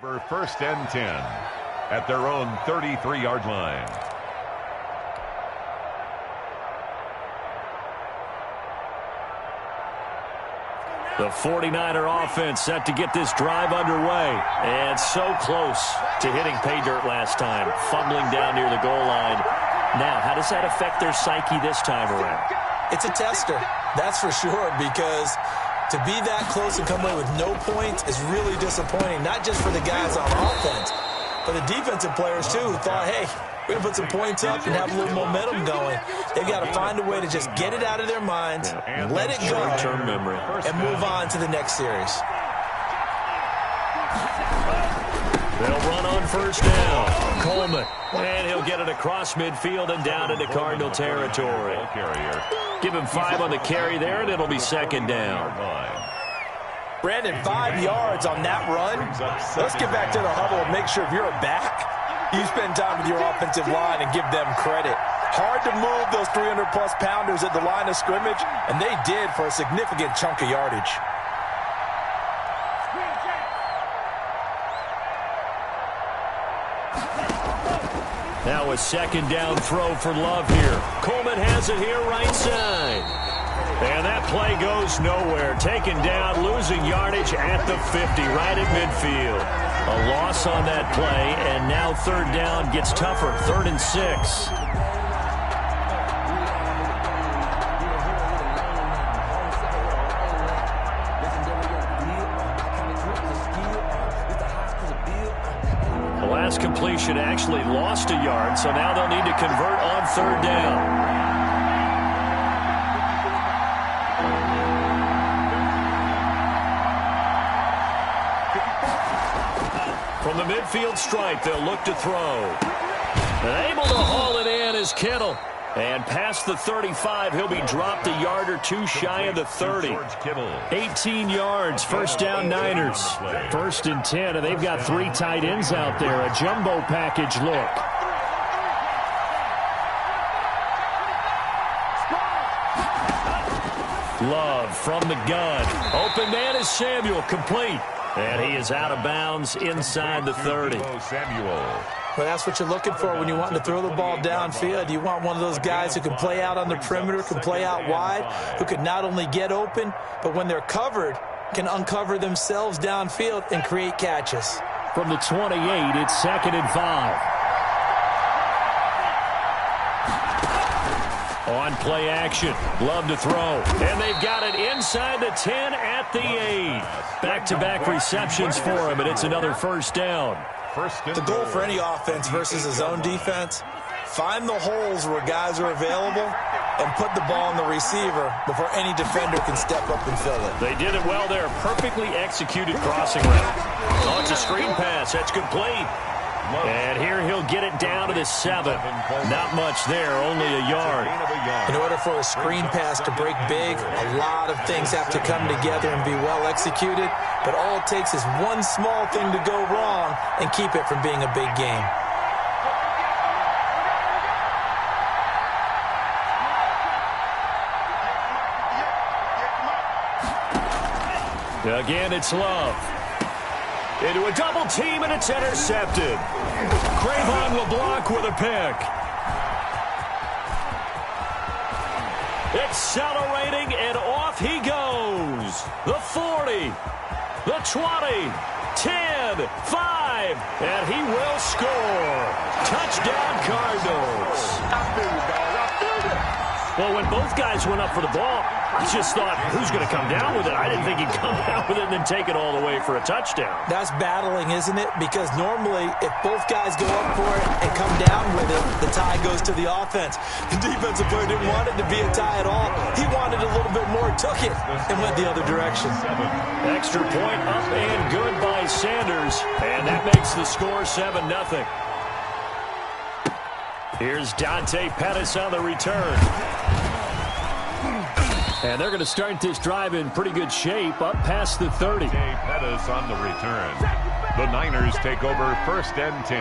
Over 1st and 10 at their own 33-yard line. The 49er offense set to get this drive underway. And so close to hitting pay dirt last time. Fumbling down near the goal line. Now, how does that affect their psyche this time around? It's a tester, that's for sure, because to be that close and come away with no points is really disappointing, not just for the guys on offense, but the defensive players, too, who thought, hey, we're going to put some points up and have a little momentum going. They've got to find a way to just get it out of their minds, let it go, short-term memory, and move on to the next series. They'll run on 1st down. Coleman. And he'll get it across midfield and down into Cardinal territory. Give him 5 on the carry there, and it'll be 2nd down. Brandon, 5 yards on that run. Let's get back to the huddle and make sure if you're a back, you spend time with your offensive line and give them credit. Hard to move those 300-plus pounders at the line of scrimmage, and they did for a significant chunk of yardage. Now a 2nd down throw for Love here. Coleman has it here right side. And that play goes nowhere. Taken down, losing yardage at the 50, right at midfield. A loss on that play, and now 3rd down gets tougher. 3rd and 6. Completion actually lost a yard, so now they'll need to convert on 3rd down. From the midfield stripe, they'll look to throw. And able to haul it in is Kittle. And past the 35, he'll be dropped a yard or 2 shy of the 30. 18 yards, 1st down Niners. 1st and 10, and they've got 3 tight ends out there. A jumbo package look. Love from the gun. Open man is Samuel, complete. And he is out of bounds inside the 30. Well, that's what you're looking for when you want to throw the ball downfield. You want one of those guys who can play out on the perimeter, can play out wide, who can not only get open, but when they're covered, can uncover themselves downfield and create catches. From the 28, it's 2nd and 5. On play action, Love to throw. And they've got it inside the 10 at the 8. Back-to-back receptions for him, and it's another 1st down. The goal for any offense versus a zone defense, find the holes where guys are available and put the ball on the receiver before any defender can step up and fill it. They did it well there. Perfectly executed crossing route. Oh, it's a screen pass. That's complete. And here he'll get it down to the 7. Not much there, only a yard. In order for a screen pass to break big, a lot of things have to come together and be well executed. But all it takes is one small thing to go wrong and keep it from being a big game. Again, it's Love. Into a double team, and it's intercepted. Cravon will block with a pick. Accelerating, and off he goes. The 40, the 20, 10, 5, and he will score. Touchdown, Cardinals. Well, when both guys went up for the ball, I just thought, who's going to come down with it? I didn't think he'd come down with it and then take it all the way for a touchdown. That's battling, isn't it? Because normally, if both guys go up for it and come down with it, the tie goes to the offense. The defensive player didn't want it to be a tie at all. He wanted a little bit more, took it, and went the other direction. Extra point up and good by Sanders, and that makes the score 7-0. Here's Dante Pettis on the return. And they're going to start this drive in pretty good shape, up past the 30. Pettis on the return. The Niners take over 1st and 10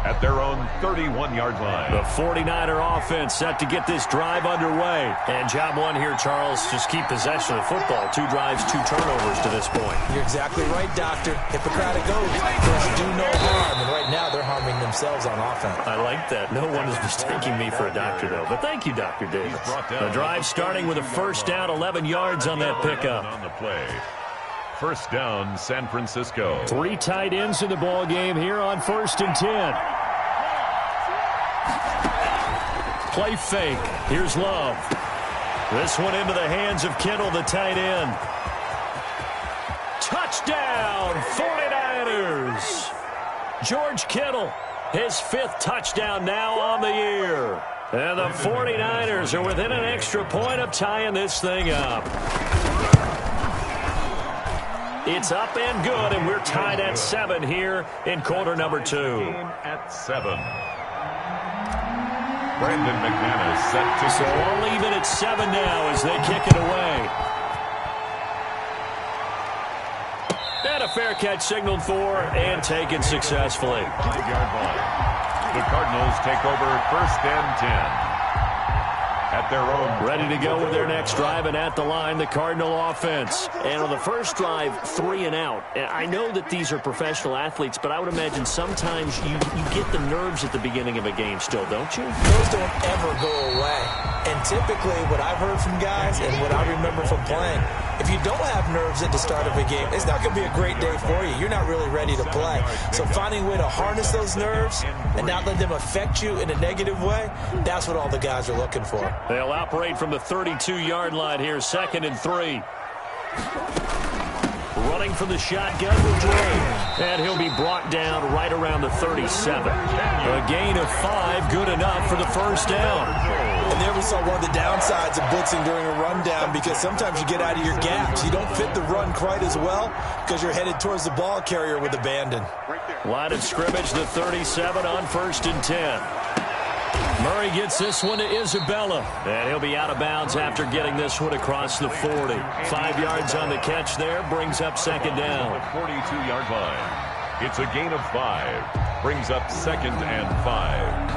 at their own 31-yard line. The 49er offense set to get this drive underway. And job one here, Charles, just keep possession of the football. 2 drives, 2 turnovers to this point. You're exactly right, Doctor. Hippocratic oath. First, do no harm. And right now, they're harming themselves on offense. I like that. No one is mistaking me for a doctor, though. But thank you, Dr. Davis. The drive starting with a first down, 11 yards on that pickup. On the play. First down, San Francisco. 3 tight ends in the ball game here on 1st and 10. Play fake. Here's Love. This one into the hands of Kittle, the tight end. Touchdown, 49ers. George Kittle, his 5th touchdown now on the year. And the 49ers are within an extra point of tying this thing up. It's up and good, and we're tied at 7 here in quarter number 2. At 7. Brandon McManus set to... So all even at 7 now as they kick it away. And a fair catch signaled for and taken successfully. 5-yard line. The Cardinals take over 1st and 10. At their own. Ready to go with their next drive, and at the line, the Cardinal offense. And on the first drive, 3 and out. I know that these are professional athletes, but I would imagine sometimes you get the nerves at the beginning of a game still, don't you? Those don't ever go away. And typically, what I've heard from guys and what I remember from playing, if you don't have nerves at the start of a game, it's not going to be a great day for you. You're not really ready to play. So finding a way to harness those nerves and not let them affect you in a negative way, that's what all the guys are looking for. They'll operate from the 32-yard line here, 2nd and 3. Running from the shotgun with Dre. And he'll be brought down right around the 37. A gain of 5, good enough for the first down. And there we saw one of the downsides of blitzing during a rundown, because sometimes you get out of your gaps. You don't fit the run quite as well because you're headed towards the ball carrier with abandon. Line of scrimmage, the 37 on 1st and 10. Murray gets this one to Isabella. And he'll be out of bounds after getting this one across the 40. 5 yards on the catch there, brings up 2nd down. The 42-yard line. It's a gain of 5. Brings up 2nd and 5.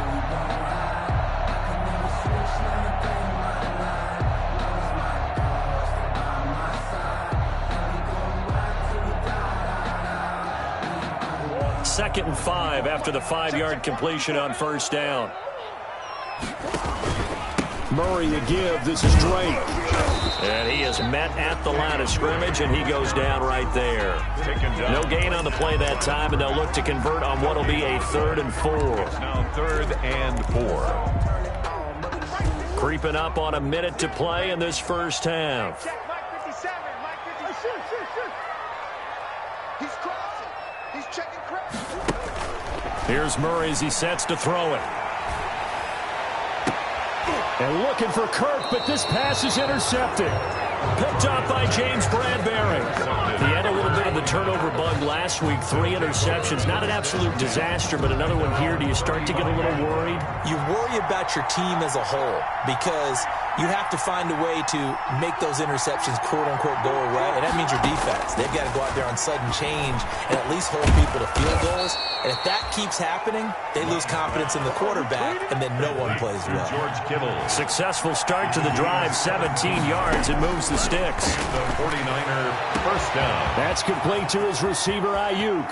Second and 5 after the 5-yard completion on first down. Murray to give. This is Drake. And he is met at the line of scrimmage, and he goes down right there. No gain on the play that time, and they'll look to convert on what will be a 3rd and 4. It's now 3rd and 4. Creeping up on a minute to play in this first half. Here's Murray as he sets to throw it. And looking for Kirk, but this pass is intercepted. Picked up by James Bradbury. He had a little bit of the turnover bug last week. 3 interceptions. Not an absolute disaster, but another one here. Do you start to get a little worried? You worry about your team as a whole because you have to find a way to make those interceptions, quote-unquote, go away, and that means your defense. They've got to go out there on sudden change and at least hold people to field goals. And if that keeps happening, they lose confidence in the quarterback, and then no one plays well. George Kittle. Successful start to the drive, 17 yards, and moves the sticks. The 49er first down. That's complete to his receiver, Ayuk.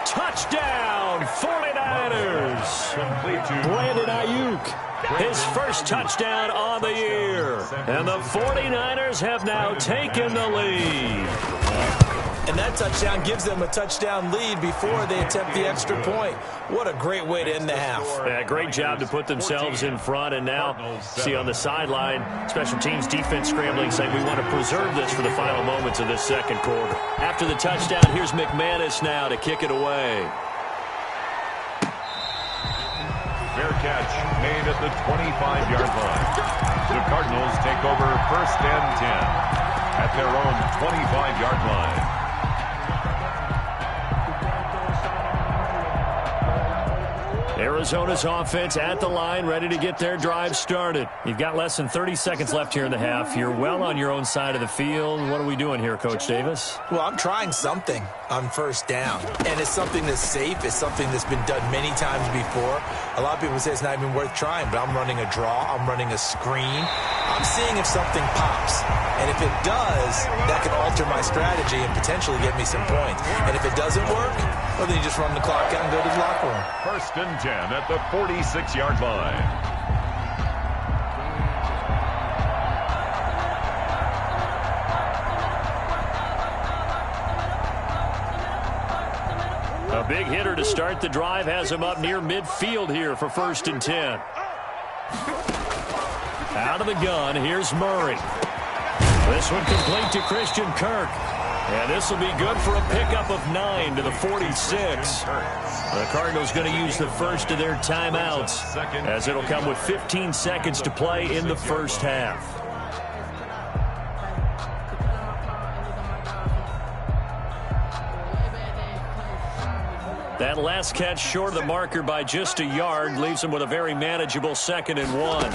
Touchdown, 49ers. Complete to Brandon Ayuk, his first touchdown on the year. And the 49ers have now taken the lead. And that touchdown gives them a touchdown lead before they attempt the extra point. What a great way to end the half. Yeah, great job to put themselves in front. And now, see on the sideline, special teams defense scrambling, saying we want to preserve this for the final moments of this second quarter. After the touchdown, here's McManus now to kick it away. Fair catch made at the 25-yard line. The Cardinals take over 1st and 10 at their own 25-yard line. Arizona's offense at the line, ready to get their drive started. You've got less than 30 seconds left here in the half. You're well on your own side of the field. What are we doing here, Coach Davis? Well, I'm trying something on first down, and it's something that's safe. It's something that's been done many times before. A lot of people say it's not even worth trying, but I'm running a draw. I'm running a screen. I'm seeing if something pops, and if it does, that could alter my strategy and potentially get me some points. And if it doesn't work, well, then you just run the clock out and go to the locker room. First and 10 at the 46-yard line. A big hitter to start the drive has him up near midfield here for first and 10. Out of the gun, here's Murray. This one complete to Christian Kirk. And this will be good for a pickup of 9 to the 46. The Cardinals going to use the first of their timeouts, as it'll come with 15 seconds to play in the first half. That last catch short of the marker by just a yard leaves him with a very manageable 2nd and 1.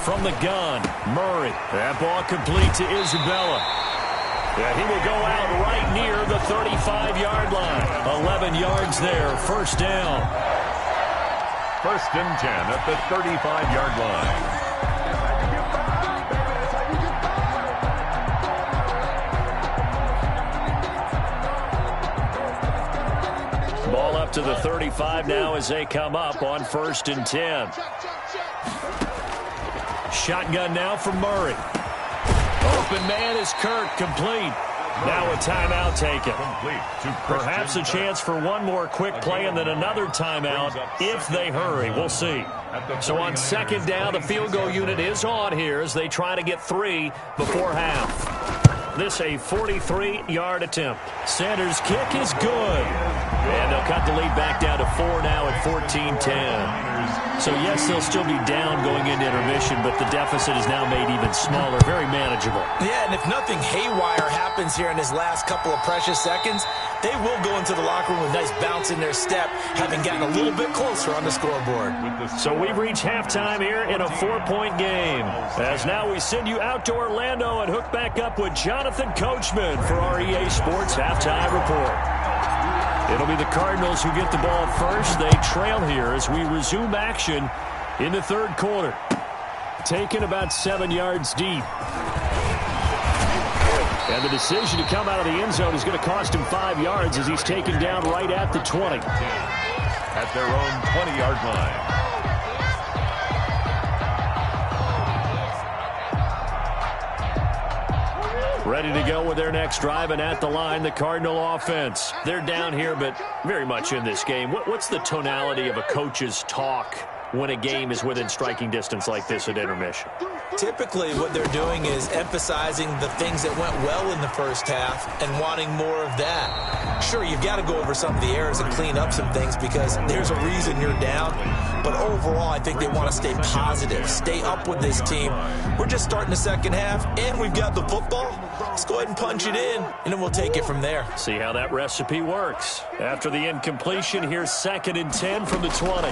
From the gun, Murray. That ball complete to Isabella. Yeah, he will go out right near the 35-yard line. 11 yards there, first down. First and 10 at the 35-yard line. Ball up to the 35 now as they come up on first and 10. Shotgun now from Murray. Open man is Kirk, complete. Now a timeout taken. Perhaps a chance for one more quick play and then another timeout if they hurry. We'll see. So on second down, the field goal unit is on here as they try to get 3 before half. This a 43-yard attempt. Sanders' kick is good. And they'll cut the lead back down to 4 now at 14-10. So, yes, they'll still be down going into intermission, but the deficit is now made even smaller, very manageable. Yeah, and if nothing haywire happens here in his last couple of precious seconds, they will go into the locker room with a nice bounce in their step, having gotten a little bit closer on the scoreboard. So we've reached halftime here in a 4-point game. As now we send you out to Orlando and hook back up with Jonathan Coachman for our EA Sports Halftime Report. It'll be the Cardinals who get the ball first. They trail here as we resume action in the third quarter. Taken about 7 yards deep. And the decision to come out of the end zone is going to cost him 5 yards as he's taken down right at the 20. At their own 20-yard line. Ready to go with their next drive, and at the line, the Cardinal offense. They're down here, but very much in this game. What's the tonality of a coach's talk when a game is within striking distance like this at intermission? Typically, what they're doing is emphasizing the things that went well in the first half and wanting more of that. Sure, you've got to go over some of the errors and clean up some things because there's a reason you're down. But overall, I think they want to stay positive, stay up with this team. We're just starting the second half, and we've got the football. Let's go ahead and punch it in, and then we'll take it from there. See how that recipe works. After the incompletion, here's 2nd and 10 from the 20.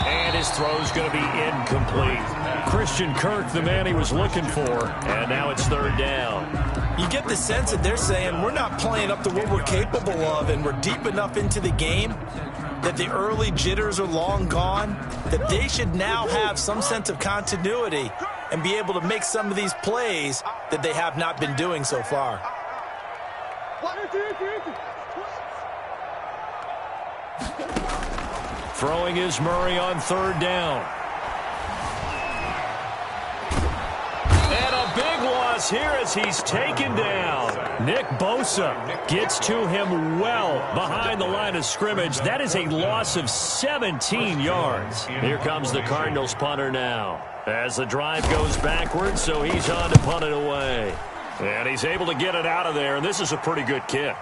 And his throw's going to be incomplete. Christian Kirk, the man he was looking for, and now it's third down. You get the sense that they're saying we're not playing up to what we're capable of, and we're deep enough into the game that the early jitters are long gone, that they should now have some sense of continuity and be able to make some of these plays that they have not been doing so far. Throwing is Murray on third down. And a big loss here as he's taken down. Nick Bosa gets to him well behind the line of scrimmage. That is a loss of 17 yards. Here comes the Cardinals punter now. As the drive goes backwards, so he's on to punt it away. And he's able to get it out of there, and this is a pretty good kick.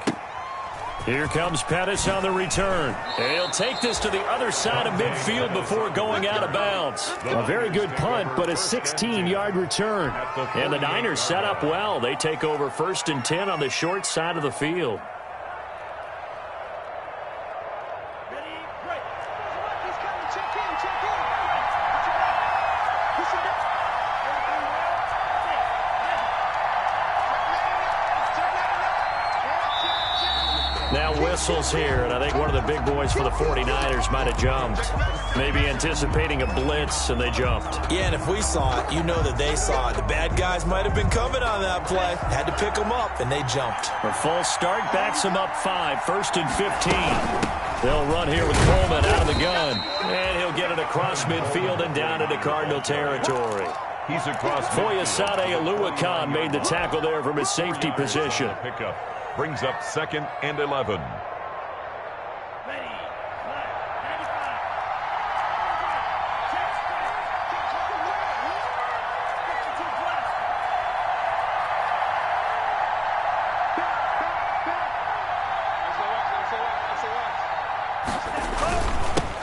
Here comes Pettis on the return. And he'll take this to the other side of midfield before going out of bounds. A very good punt, but a 16-yard return. And the Niners set up well. They take over 1st and 10 on the short side of the field. whistles here, and I think one of the big boys for the 49ers might have jumped. Maybe anticipating a blitz, and they jumped. Yeah, and if we saw it, you know that they saw it. The bad guys might have been coming on that play. Had to pick them up, and they jumped. A false start backs them up 5, 1st and 15. They'll run here with Coleman out of the gun. And he'll get it across midfield and down into Cardinal territory. He's across. Foyesade Oluwakan made the tackle there from his safety position. Pickup brings up 2nd and 11.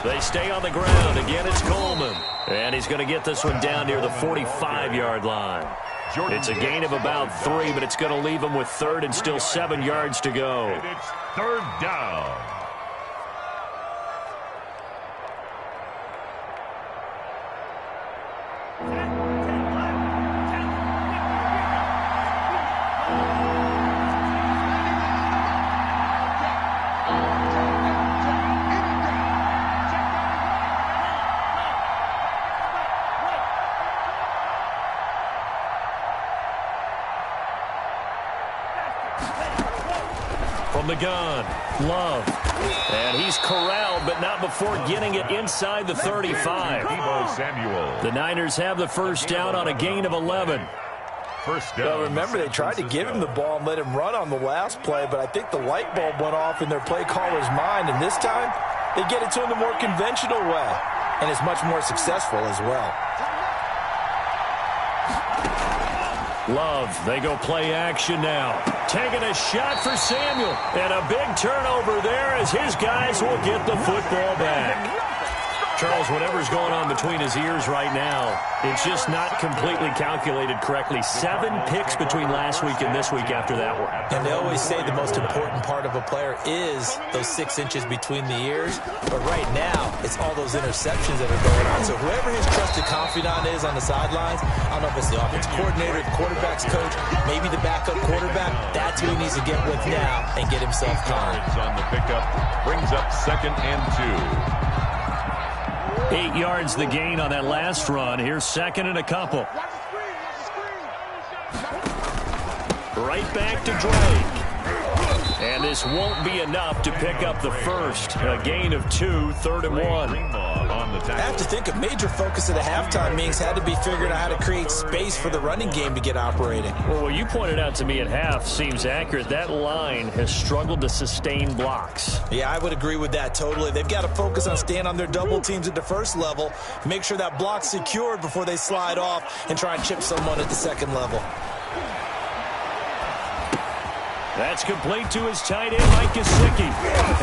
They stay on the ground. Again, it's Coleman. And he's going to get this one down near the 45-yard line. It's a gain of about 3, but it's going to leave him with 3rd and still 7 yards to go. And it's 3rd down. From the gun, Love. And he's corralled, but not before getting it inside the 35. Deebo Samuel. The Niners have the first down on a gain of 11. First down. Well, remember, they tried to give him the ball and let him run on the last play, but I think the light bulb went off in their play caller's mind, and this time they get it to him the more conventional way, and it's much more successful as well. Love, they go play action now. Taking a shot for Samuel. And a big turnover there as his guys will get the football back. Charles, whatever's going on between his ears right now, it's just not completely calculated correctly. 7 picks between last week and this week after that one. And they always say the most important part of a player is those 6 inches between the ears. But right now, it's all those interceptions that are going on. So whoever his trusted confidant is on the sidelines, I don't know if it's the offense coordinator, the quarterback's coach, maybe the backup quarterback, that's who he needs to get with now and get himself calm. On the pickup brings up 2nd and 2. 8 yards the gain on that last run. Here's 2nd and a couple. Right back to Drake. And this won't be enough to pick up the first. A gain of 2, 3rd and 1. I have to think a major focus of the halftime meetings had to be figuring out how to create space for the running game to get operating. Well, what you pointed out to me at half seems accurate. That line has struggled to sustain blocks. Yeah, I would agree with that totally. They've got to focus on staying on their double teams at the first level, make sure that block's secured before they slide off and try and chip someone at the second level. That's complete to his tight end, Mike Gesicki.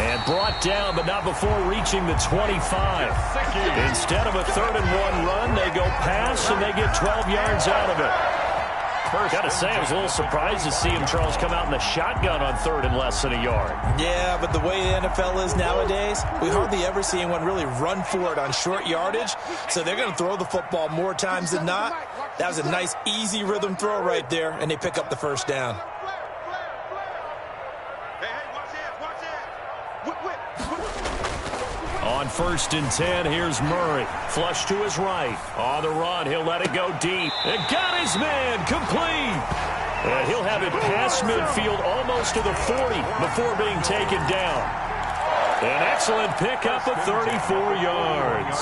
And brought down, but not before reaching the 25. Instead of a 3rd and 1 run, they go pass, and they get 12 yards out of it. Got to say, I was a little surprised to see him, Charles, come out in the shotgun on 3rd and less than a yard. Yeah, but the way the NFL is nowadays, we hardly ever see anyone really run for it on short yardage. So they're going to throw the football more times than not. That was a nice, easy rhythm throw right there, and they pick up the first down. On 1st and 10, here's Murray. Flush to his right. On the run, he'll let it go deep. And got his man complete. And he'll have it past midfield almost to the 40 before being taken down. An excellent pickup of 34 yards.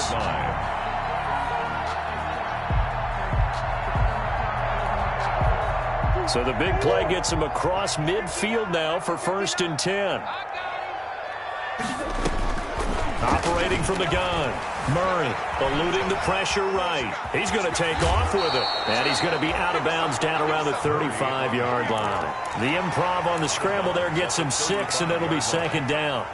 So the big play gets him across midfield now for 1st and 10. Operating from the gun. Murray eluding the pressure right. He's going to take off with it. And he's going to be out of bounds down around the 35-yard line. The improv on the scramble there gets him 6, and it'll be 2nd down.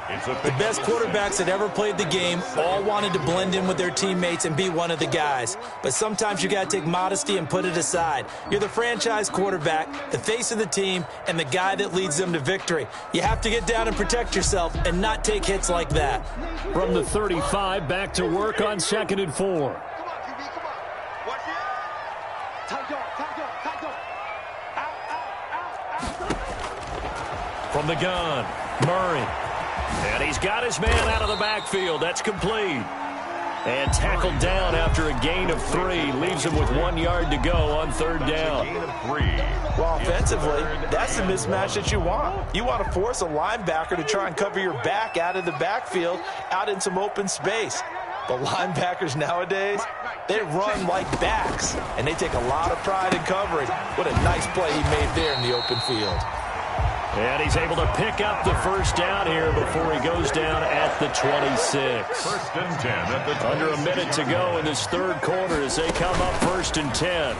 The best quarterbacks that ever played the game all wanted to blend in with their teammates and be one of the guys. But sometimes you got to take modesty and put it aside. You're the franchise quarterback, the face of the team, and the guy that leads them to victory. You have to get down and protect yourself and not take hits like that. From the 35, back to work on 2nd and 4. From the gun, Murray And he's got his man out of the backfield. That's complete. And tackled down after a gain of 3. Leaves him with 1 yard to go on third down. Gain of 3. Well, offensively, that's the mismatch that you want. You want to force a linebacker to try and cover your back out of the backfield, out in some open space. But linebackers nowadays, they run like backs, and they take a lot of pride in covering. What a nice play he made there in the open field. And he's able to pick up the first down here before he goes down at the 26. First and 10 at the 26. Under a minute to go in this third quarter as they come up first and 10.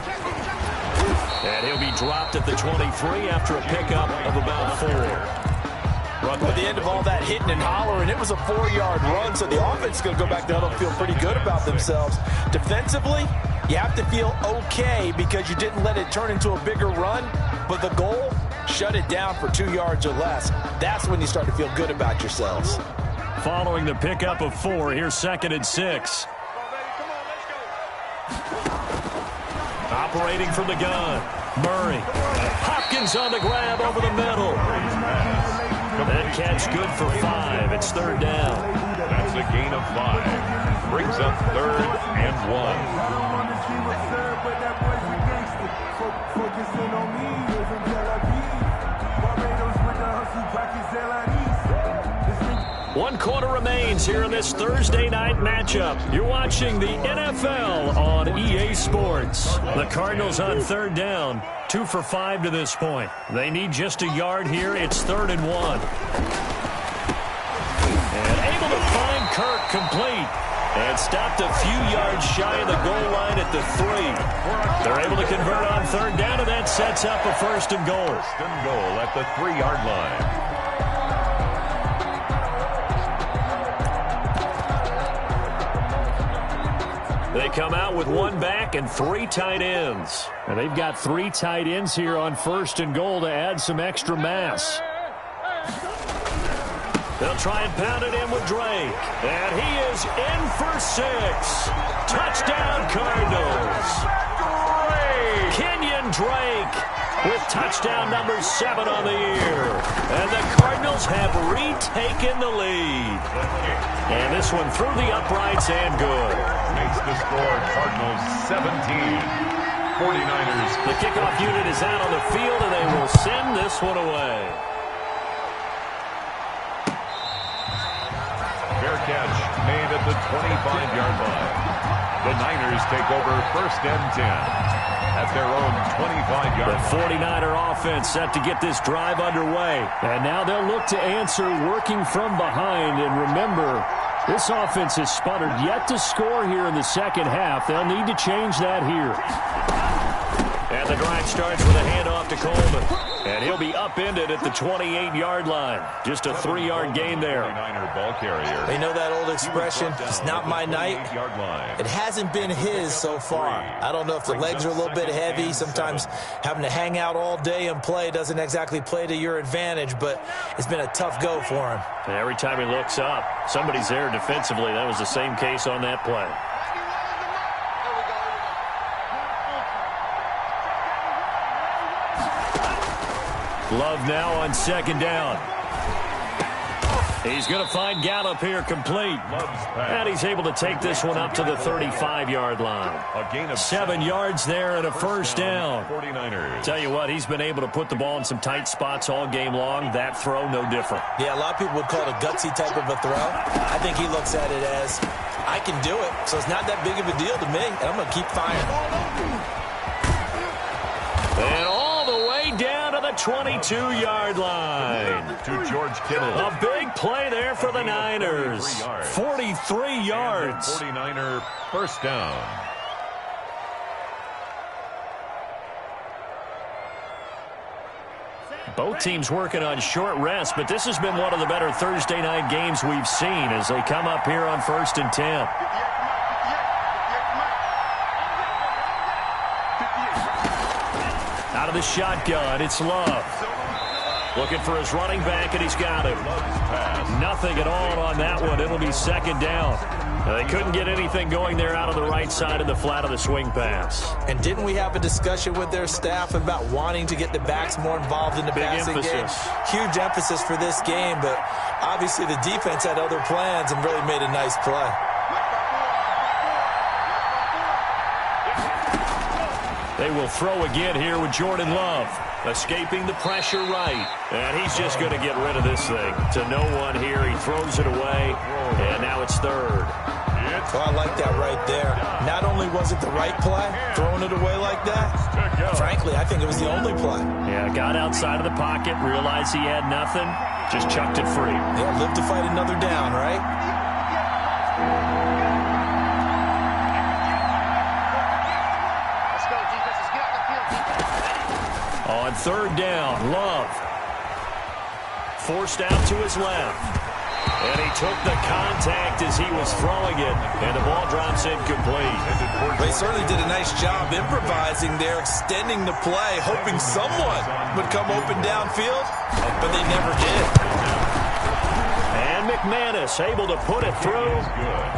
And he'll be dropped at the 23 after a pickup of about 4. At the end of all that hitting and hollering, it was a 4-yard run, so the offense is going to go back down and feel pretty good about themselves. Defensively, you have to feel okay because you didn't let it turn into a bigger run, but the goal, shut it down for 2 yards or less. That's when you start to feel good about yourselves. Following the pickup of 4, here's 2nd and 6. Operating from the gun, Murray. Hopkins on the grab over the middle. That catch good for 5. It's third down. That's a gain of 5. Brings up 3rd and 1. One quarter remains here in this Thursday night matchup. You're watching the NFL on EA Sports. The Cardinals on third down, 2 for 5 to this point. They need just a yard here. It's 3rd and 1. And able to find Kirk complete. And stopped a few yards shy of the goal line at the 3. They're able to convert on third down, and that sets up a 1st and goal. 1st and goal at the 3-yard line. They come out with 1 back and 3 tight ends. And they've got 3 tight ends here on 1st and goal to add some extra mass. They'll try and pound it in with Drake. And he is in for 6. Touchdown, Cardinals. Kenyon Drake with touchdown number 7 on the year. And the Cardinals have retaken the lead. And this one through the uprights and good. Makes the score Cardinals 17. 49ers. The kickoff unit is out on the field, and they will send this one away. Fair catch made at the 25-yard line. The Niners take over 1st and 10 at their own 25-yard line. The 49er offense set to get this drive underway. And now they'll look to answer working from behind. And remember, this offense has sputtered yet to score here in the second half. They'll need to change that here. And the drive starts with a handoff to Coleman. And he'll be upended at the 28-yard line. Just a 3-yard gain there. 49er ball carrier. You know that old expression, it's not my night? It hasn't been his so far. I don't know if the legs are a little bit heavy. Sometimes having to hang out all day and play doesn't exactly play to your advantage, but it's been a tough go for him. And every time he looks up, somebody's there defensively. That was the same case on that play. Love now on 2nd down. He's going to find Gallup here complete. And he's able to take this one up to the 35-yard line. A gain of 7 yards there and a first down. 49ers. Tell you what, he's been able to put the ball in some tight spots all game long. That throw, no different. Yeah, a lot of people would call it a gutsy type of a throw. I think he looks at it as, I can do it, so it's not that big of a deal to me, and I'm going to keep firing. And all the way down to the 22-yard line. To George Kittle. A big play there for the Niners. 43 yards. 49er first down. Both teams working on short rest, but this has been one of the better Thursday night games we've seen as they come up here on 1st and 10. Out of the shotgun, it's Love. Looking for his running back, and he's got him. Nothing at all on that one. It'll be second down. They couldn't get anything going there out of the right side of the flat of the swing pass. And didn't we have a discussion with their staff about wanting to get the backs more involved in the passing game? Huge emphasis for this game, but obviously the defense had other plans and really made a nice play. They will throw again here with Jordan Love. Escaping the pressure right. And he's just going to get rid of this thing. To no one here. He throws it away. And now it's third. Oh, I like that right there. Not only was it the right play, throwing it away like that, frankly, I think it was the only play. Yeah, got outside of the pocket, realized he had nothing, just chucked it free. Yeah, live to fight another down, right? On third down, Love. Forced out to his left. And he took the contact as he was throwing it. And the ball drops incomplete. They certainly did a nice job improvising there, extending the play, hoping someone would come open downfield, but they never did. And McManus able to put it through.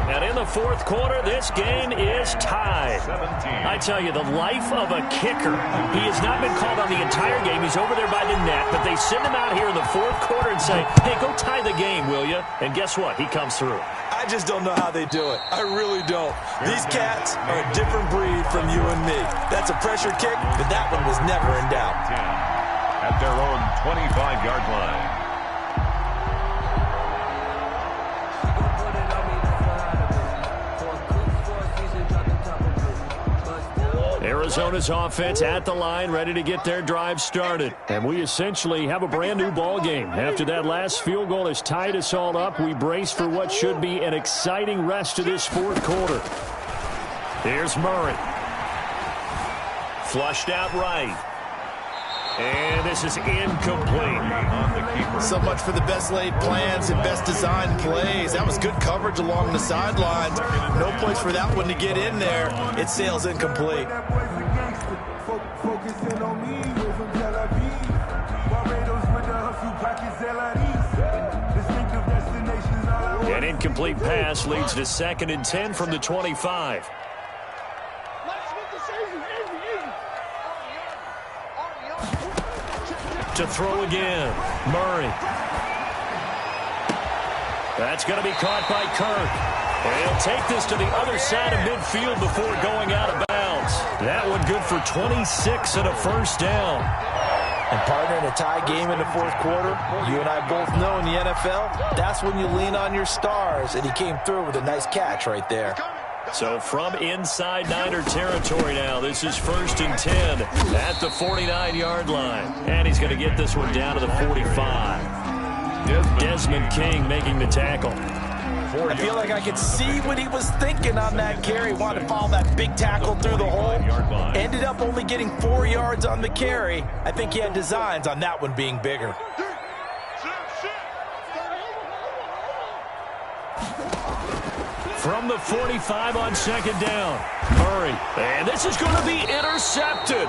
And in the fourth quarter, this game is tied. I tell you, the life of a kicker. He has not been called on the entire game. He's over there by the net, but they send him out here in the fourth quarter and say, hey, go tie the game, will you? And guess what? He comes through. I just don't know how they do it. I really don't. These cats are a different breed from you and me. That's a pressure kick, but that one was never in doubt. At their own 25-yard line. Arizona's offense at the line, ready to get their drive started. And we essentially have a brand-new ball game. After that last field goal has tied us all up, we brace for what should be an exciting rest of this fourth quarter. Here's Murray. Flushed out right. And this is incomplete. So much for the best laid plans and best designed plays. That was good coverage along the sidelines. No place for that one to get in there. It sails incomplete. An incomplete pass leads to 2nd and 10 from the 25. To throw again, Murray. That's going to be caught by Kirk. And he'll take this to the other side of midfield before going out of bounds. That one good for 26 and a first down. And partner, in a tie game in the fourth quarter, you and I both know in the NFL, that's when you lean on your stars. And he came through with a nice catch right there. So from inside Niner territory now, this is 1st and 10 at the 49-yard line. And he's going to get this one down to the 45. Desmond King making the tackle. I feel like I could see what he was thinking on that carry. Wanted to follow that big tackle through the hole. Ended up only getting 4 yards on the carry. I think he had designs on that one being bigger. From the 45 on 2nd down, Murray. And this is going to be intercepted.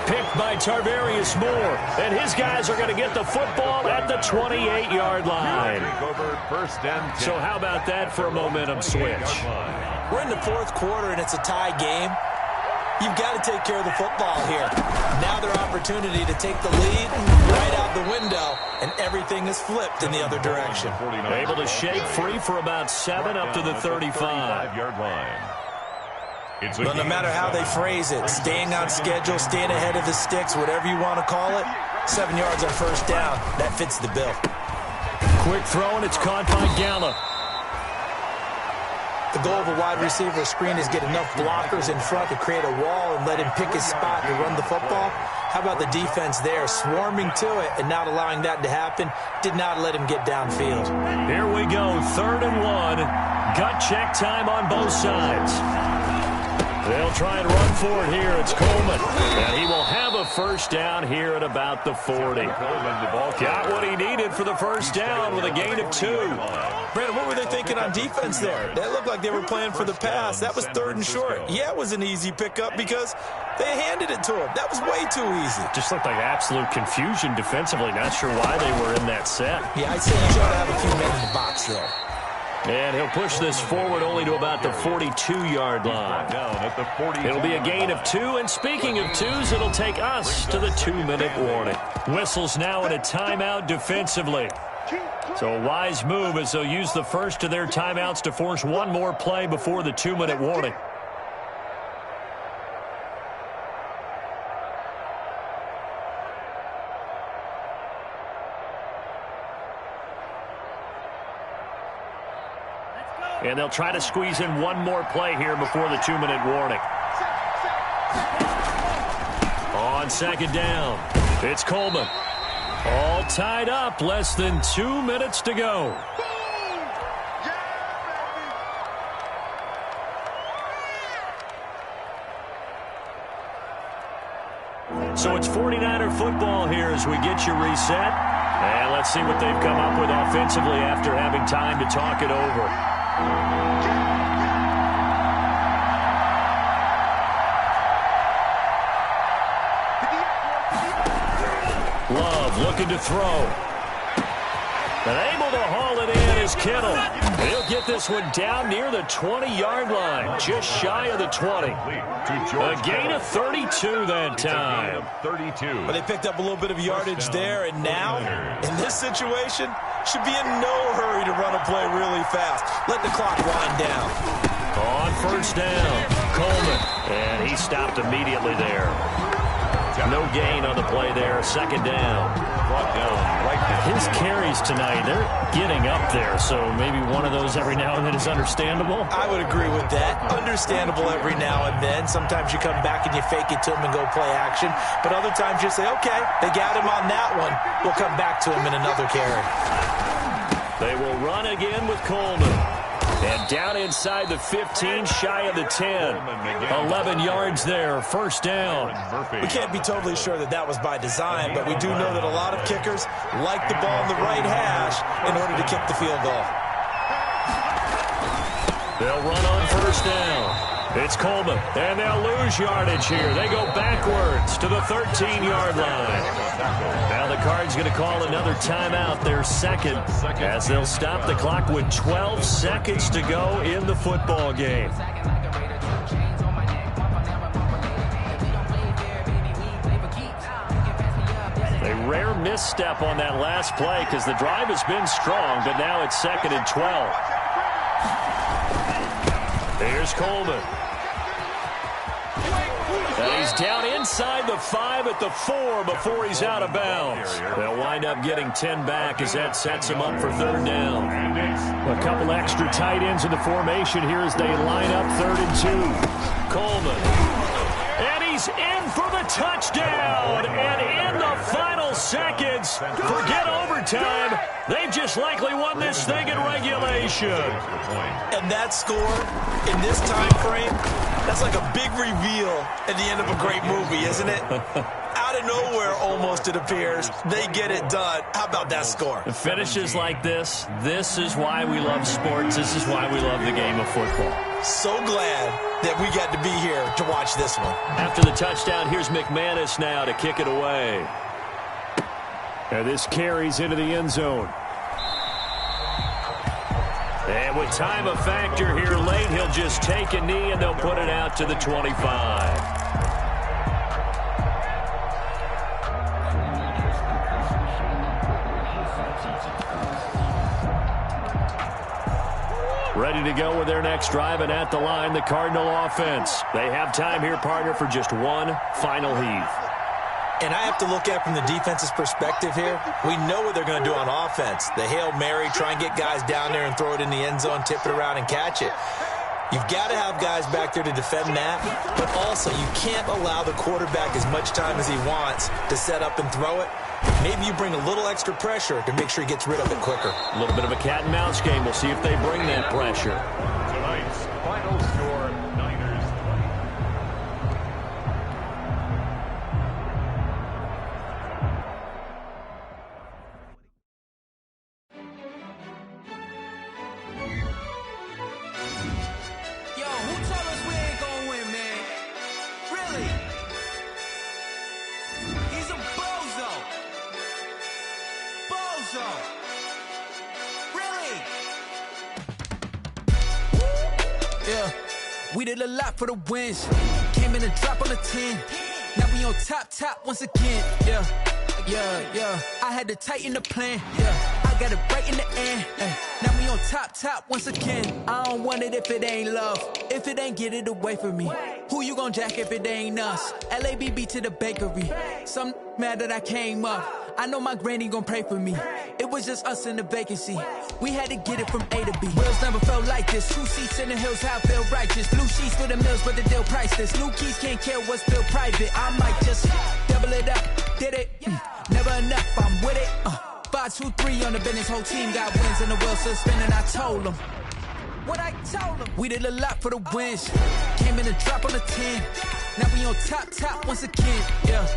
Picked by Tarvarius Moore. And his guys are going to get the football at the 28-yard line. So how about that for a momentum switch? We're in the fourth quarter, and it's a tie game. You've got to take care of the football here. Now their opportunity to take the lead right out the window, and everything is flipped in the other direction. Able to shake free for about 7 up to the 35-yard line. But no matter how they phrase it, staying on schedule, staying ahead of the sticks, whatever you want to call it, 7 yards on first down, that fits the bill. Quick throw, and it's caught by Gallup. The goal of a wide receiver screen is get enough blockers in front to create a wall and let him pick his spot to run the football. How about the defense there, swarming to it and not allowing that to happen? Did not let him get downfield. Here we go, 3rd and 1. Gut check time on both sides. They'll try and run for it here. It's Coleman. And he will have a first down here at about the 40. Got what he needed for the first down with a gain of 2. Brandon, what were they thinking on defense there? That looked like they were playing for the pass. That was 3rd and short. Yeah, it was an easy pickup because they handed it to him. That was way too easy. Just looked like absolute confusion defensively. Not sure why they were in that set. Yeah, I'd say you ought to have a few men in the box there. And he'll push this forward only to about the 42-yard line. It'll be a gain of 2. And speaking of 2s, it'll take us to the 2-minute warning. Whistles now in a timeout defensively. So a wise move as they'll use the first of their timeouts to force one more play before the 2-minute warning. And they'll try to squeeze in one more play here before the 2-minute warning. On second down, it's Coleman. All tied up, less than 2 minutes to go. So it's 49er football here as we get you reset. And let's see what they've come up with offensively after having time to talk it over. Love looking to throw. And able to haul it in is Kittle. He'll get this one down near the 20-yard line, just shy of the 20. A gain of 32 that time. But they picked up a little bit of yardage there, and now, in this situation, should be in no hurry to run a play really fast. Let the clock wind down. On first down, Coleman. And he stopped immediately there. No gain on the play there. Second down. His carries tonight, they're getting up there, so maybe one of those every now and then is understandable. I would agree with that. Understandable every now and then. Sometimes you come back and you fake it to him and go play action. But other times you say, okay, they got him on that one. We'll come back to him in another carry. They will run again with Coleman. And down inside the 15, shy of the 10. 11 yards there, first down. We can't be totally sure that that was by design, but we do know that a lot of kickers like the ball in the right hash in order to kick the field goal. They'll run on first down. It's Coleman, and they'll lose yardage here. They go backwards to the 13-yard line. Now the Cards going to call another timeout, their second, as they'll stop the clock with 12 seconds to go in the football game. A rare misstep on that last play because the drive has been strong, but now it's 2nd and 12. Here's Coleman. And he's down inside the 5 at the 4 before he's out of bounds. They'll wind up getting 10 back as that sets him up for 3rd down. A couple extra tight ends in the formation here as they line up 3rd and 2. Coleman. And he's in for the touchdown. And in the final seconds, forget overtime. They've just likely won this thing in regulation. And that score in this time frame, that's like a big reveal at the end of a great movie, isn't it? Out of nowhere, almost, it appears. They get it done. How about that score? Finishes like this is why we love sports. This is why we love the game of football. So glad that we got to be here to watch this one. After the touchdown, here's McManus now to kick it away. And this carries into the end zone. And with time a factor here late, he'll just take a knee and they'll put it out to the 25. Ready to go with their next drive, and at the line, the Cardinal offense. They have time here, partner, for just one final heave. And I have to look at it from the defense's perspective here. We know what they're going to do on offense. The Hail Mary, try and get guys down there and throw it in the end zone, tip it around and catch it. You've got to have guys back there to defend that, but also you can't allow the quarterback as much time as he wants to set up and throw it. Maybe you bring a little extra pressure to make sure he gets rid of it quicker. A little bit of a cat and mouse game. We'll see if they bring that pressure. Tonight's final score, Niners 20, yeah. We did a lot for the wins. Came in a drop on the 10. Now we on top once again, yeah. I had to tighten the plan, yeah. I got it right in the end, now we on top once again. I don't want it if it ain't love. If it ain't, get it away from me. Who you gon' jack if it ain't us? LABB to the bakery. Some mad that I came up. I know my granny gon' pray for me. It was just us in the vacancy. We had to get it from A to B. Wheels never felt like this. 2 seats in the hills, how I feel righteous. Blue sheets for the mills, but the deal priceless. New keys can't care what's still private. I might just double it up. Did it? Never enough, I'm with it. 5, 2, 3 on the business. Whole team got wins and the wheels still spinning. I told them what I told them. We did a lot for the wins. Came in a drop on the 10. Now we on top once again, yeah.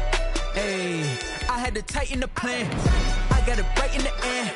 Hey, I had to tighten the plan. I got it right in the end.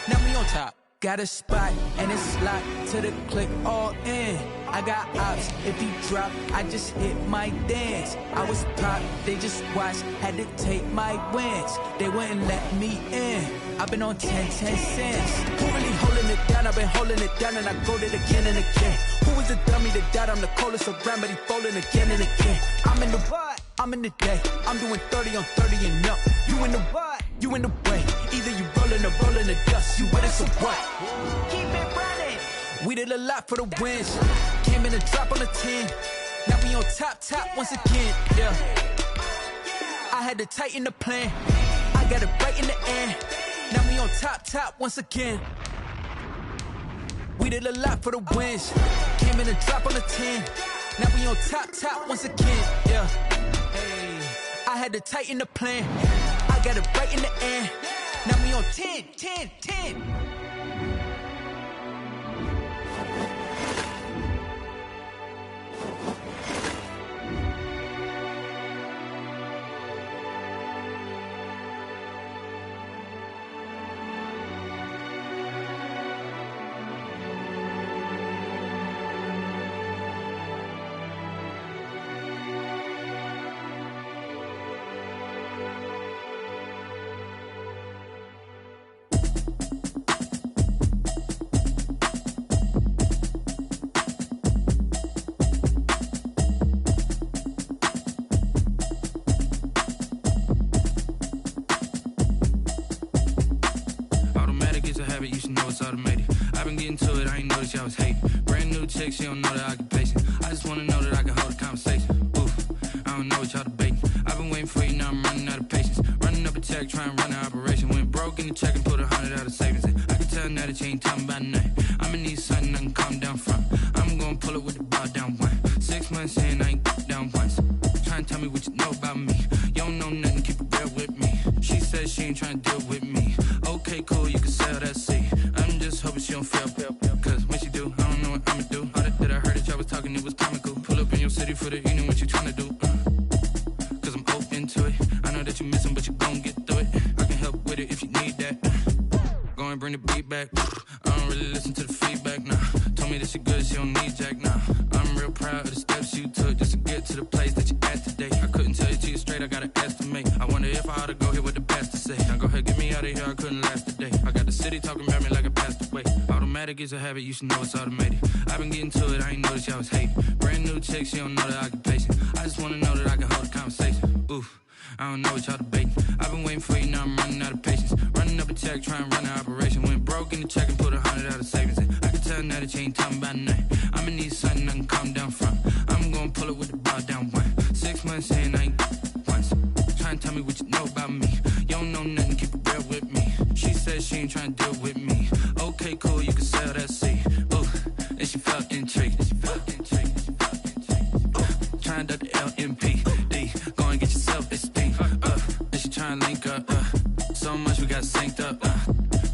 Now we on top. Got a spot and it's locked to the click all in. I got ops, if he drop, I just hit my dance. I was pop, they just watched, had to take my wins. They wouldn't let me in. I've been on 10 cents. Who really holding it down? I've been holding it down and I go it again and again. Who was the dummy that died? I'm the coldest around, but he folding again and again. I'm in the what? I'm in the day. I'm doing 30 on 30 and up. You in the what? You in the way. Either you rolling or rolling the dust. You with us or what? Keep it running. We did a lot for the wins. Came in a drop on the 10. Now we on top once again, yeah. I had to tighten the plan. I got it right in the end. Now we on top once again. We did a lot for the wins. Came in a drop on the 10. Now we on top once again, yeah. Hey, I had to tighten the plan. I got it right in the end. Now we on 10. I was hating. Brand new chick, she don't know the occupation. I just wanna know that I can hold a conversation. Oof, I don't know what y'all debating. I've been waiting for you, now I'm running out of patience. Running up a check, trying to run an operation. Went broke in the check and put 100 out of savings in. I can tell now that you ain't talking about nothing. I'ma need something I can calm down from. I'm gonna pull it with the bar down one. 6 months in, I ain't down once. Trying to tell me what you know about me. You don't know nothing, keep it real with me. She says she ain't trying to deal with me. Okay, cool, you can sell that seat. I'm just hoping she don't fail. Cause when she do, I don't know what I'ma do. All that I heard that y'all was talking, it was comical. Pull up in your city for the evening, what you tryna do? Cause I'm open to it. I know that you missing, but you gon' get through it. I can help with it if you need that. Go and bring the beat back. I don't really listen to the feedback, nah. Told me that she good, she don't need jack, nah. I'm real proud of the steps you took just to get to the place that you at today. I couldn't tell you to you straight, I gotta estimate. I wonder if I ought to go here with the best to say. Now go ahead, get me out of here, I couldn't last a day. I got the city talking about me like I passed away. Automatic is a habit, you should know it's automated. I've been getting to it, I ain't noticed y'all was hating. Brand new chick, she don't know the occupation. I just wanna know that I can hold a conversation. Oof, I don't know what y'all debating. I've been waiting for you, now I'm running out of patience. Running up a check, trying to run an operation. Went broke in the check and put 100 out of savings in. I can tell now that you ain't talking about nothing. I'ma need something I can calm down from. I'm gonna pull it with the bar down one. 6 months in, I ain't once. Trying to tell me what you know about me. You don't know nothing, keep it real with me. She says she ain't trying to deal with me. Okay, cool, you can sell that seat. Ooh, and she felt intrigued. Trying to duck the LMPD. Go and get your self-esteem. And she trying to link up. So much we got synced up.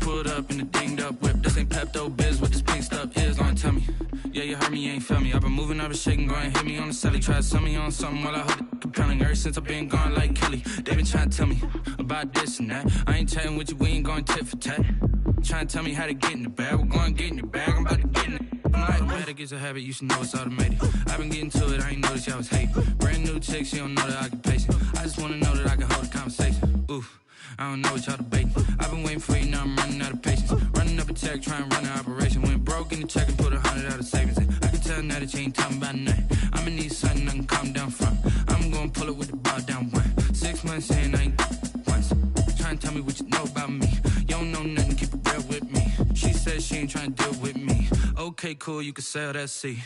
Pulled up in the dinged up whip. This ain't Pepto-Biz, what this pink stuff is. Gonna tell me. Yeah, you heard me, you ain't feel me. I've been moving, I've been shaking, go and hit me on the celly. Try to sell me on something while I hold it compelling. Ever since I've been gone like Kelly, they been trying to tell me about this and that. I ain't chatting with you, we ain't going tit for tat. Trying to tell me how to get in the bag. We're going to get in the bag, I'm about to get in it. I'm like, automatic is a habit, you should know it's automated. I've been getting to it, I ain't noticed y'all was hating. Brand new chick, she don't know the occupation. I just wanna know that I can hold a conversation. Oof, I don't know what y'all debating. I've been waiting for you, now I'm running out of patience. Running up a check, trying to run an operation. Went broke in the check and put 100 out of savings in. I can tell tell now that you ain't talking about nothing. I'ma need something I can calm down from. I'm gonna pull it with the ball down one. 6 months in, I ain't once. Trying to tell me what you know about me. You don't know nothing, keep it real with me. She said she ain't trying to deal with me. Okay, cool, you can sell that seat.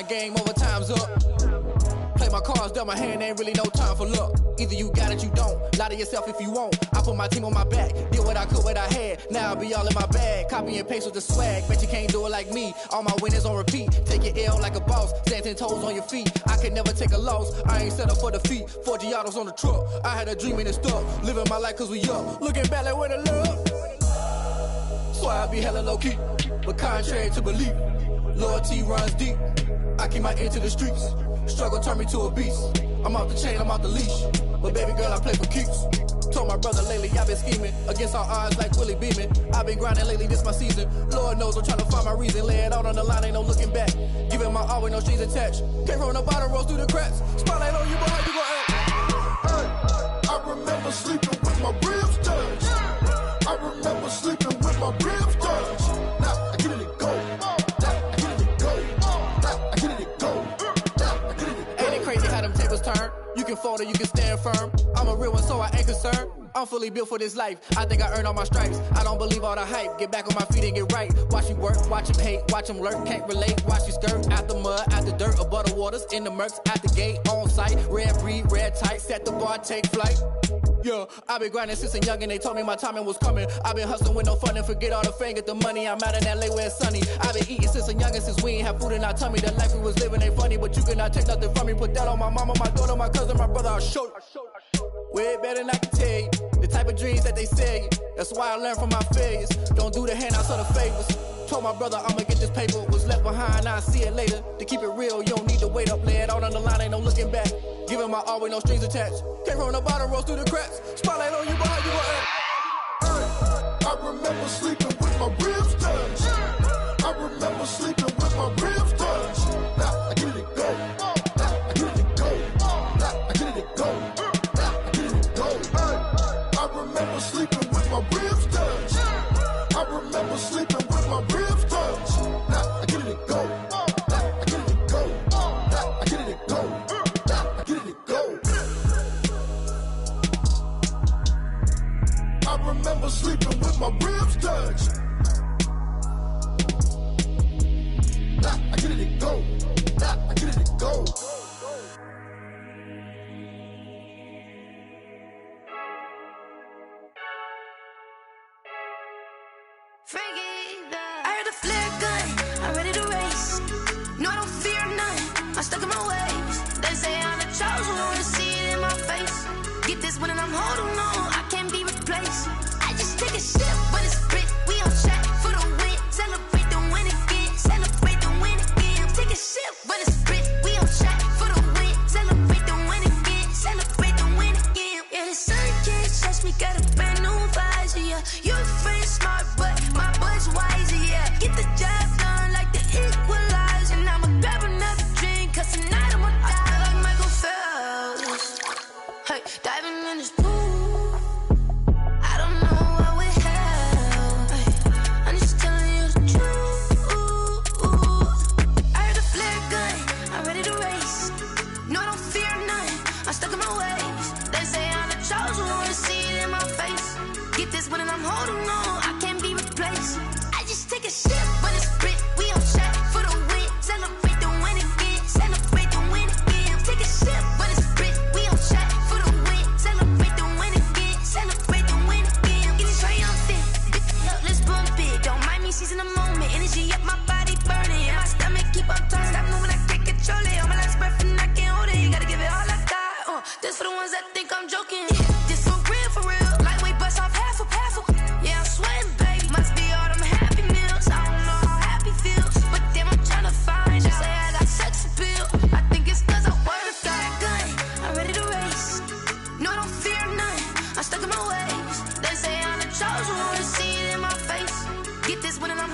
Game over, time's up. Play my cards, dealt my hand, ain't really no time for luck. Either you got it, you don't. Lie to yourself if you won't. I put my team on my back, did what I could, what I had. Now I'll be all in my bag, copy and paste with the swag. Bet you can't do it like me. All my winners on repeat. Take your L like a boss, stand 10 toes on your feet. I can never take a loss, I ain't set up for defeat. 4 Giottos on the truck, I had a dream and it stuck. Living my life cause we up, looking back like where the love. So I be hella low key, but contrary to belief, loyalty runs deep. I keep my ear to the streets. Struggle turned me to a beast. I'm off the chain, I'm off the leash. But baby girl, I play for keeps. Told my brother lately, I've been scheming. Against all odds like Willie Beeman. I've been grinding lately, this my season. Lord knows I'm trying to find my reason. Lay it out on the line, ain't no looking back. Giving my all with no strings attached. Came from the bottom, rose through the cracks. Spotlight on you, boy, how you gon' act? Hey, I remember sleeping with my ribs touched. I remember sleeping with my ribs touched. Now I get it and go. Turn. You can fold or you can stand firm. I'm a real one, so I ain't concerned. I'm fully built for this life. I think I earned all my stripes. I don't believe all the hype. Get back on my feet and get right. Watch you work, watch him hate, watch him lurk. Can't relate, watch you skirt. Out the mud, out the dirt, above the waters, in the murks, at the gate, on site. Red breed, red tight, set the bar, take flight. Yeah, I've been grinding since a young and they told me my timing was coming. I've been hustling with no fun and forget all the fame, get the money. I'm out in LA where it's sunny. I've been eating since a young and since we ain't have food in our tummy. The life we was living ain't funny, but you cannot take nothing from me. Put that on my mama, my daughter, my cousin, my brother, I'll show you. Way better than I can tell you. The type of dreams that they sell you. That's why I learned from my failures. Don't do the handouts or the favors. Told my brother I'ma get this paper. Was left behind, I'll see it later. To keep it real, you don't need to wait up. Lay it out on the line, ain't no looking back. Giving my all with no strings attached. Came from the bottom, rose through the cracks. Spotlight on you, boy, how you gon' act? Hey, I remember sleeping with my ribs touched. I remember sleeping with my ribs touched. Now I get it and go. Now I get it and go. Now I get it and go. Now I get it and go. Hey, I remember sleeping with my ribs touched. I remember sleeping with my ribs touched. Now I get it and go. Now I get it and go. Now I get it and go. Now I get it and go. I remember sleeping with my ribs touched. Nah, I get it and go. Nah, I get it and go. I heard the flare gun, I'm ready to race. No, I don't fear none, I'm stuck in my ways. They say I'm the chosen one, see it in my face. Get this one and I'm holding on, I can't be replaced. I just take a sip, but it's grit. We on track for the win. Celebrate the win again, celebrate the win again. Take a sip, but it's grit. We on track for the win. Celebrate the win again, celebrate the win again. Yeah, the sun can't touch me, got a brand new visor, yeah. Your friend smart, but my boy's wiser, yeah. Get the job done like the equalizer. And I'ma grab another drink, cause tonight I'ma die like Michael Phelps. Hey, diving in this pool, I don't know what we have. Hey, I'm just telling you the truth. I heard a flare gun, I'm ready to race. No, I don't fear none, I'm stuck in my ways. They say I'm the chosen one, see it in my face. Get this one and I'm holding on, I can't be replaced. I just take a sip, but it's grit. We on track for the win. Celebrate the win again, celebrate the win again. Take a sip, but it's grit. We on track for the win. Celebrate the win again, celebrate the win again. Get it triumphant, let's bump it. Don't mind me seizing the moment. Energy up, my body burning. And my stomach keep on turning. Stop moving, I can't control it. On my last breath and I can't hold it. You gotta give it all I got. This for the ones that think I'm joking. This for real, for real. Lightweight bust off half a. Yeah, I'm sweating, baby. Must be all them happy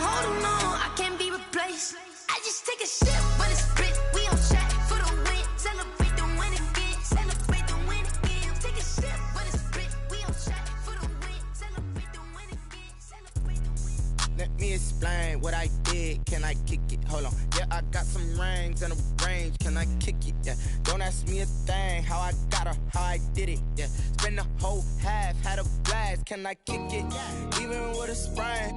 holding on, I can't be replaced. I just take a sip, but it's split. We on track for the win. Celebrate the win again. Celebrate the win again. Take a sip, but it's split. We on track for the win. Celebrate the win again. Celebrate the win. Let me explain what I did. Can I kick it? Hold on. Yeah, I got some rings and a range. Can I kick it? Yeah. Don't ask me a thing. How I got her, how I did it. Yeah. Spend the whole half, had a blast. Can I kick it? Even with a sprain.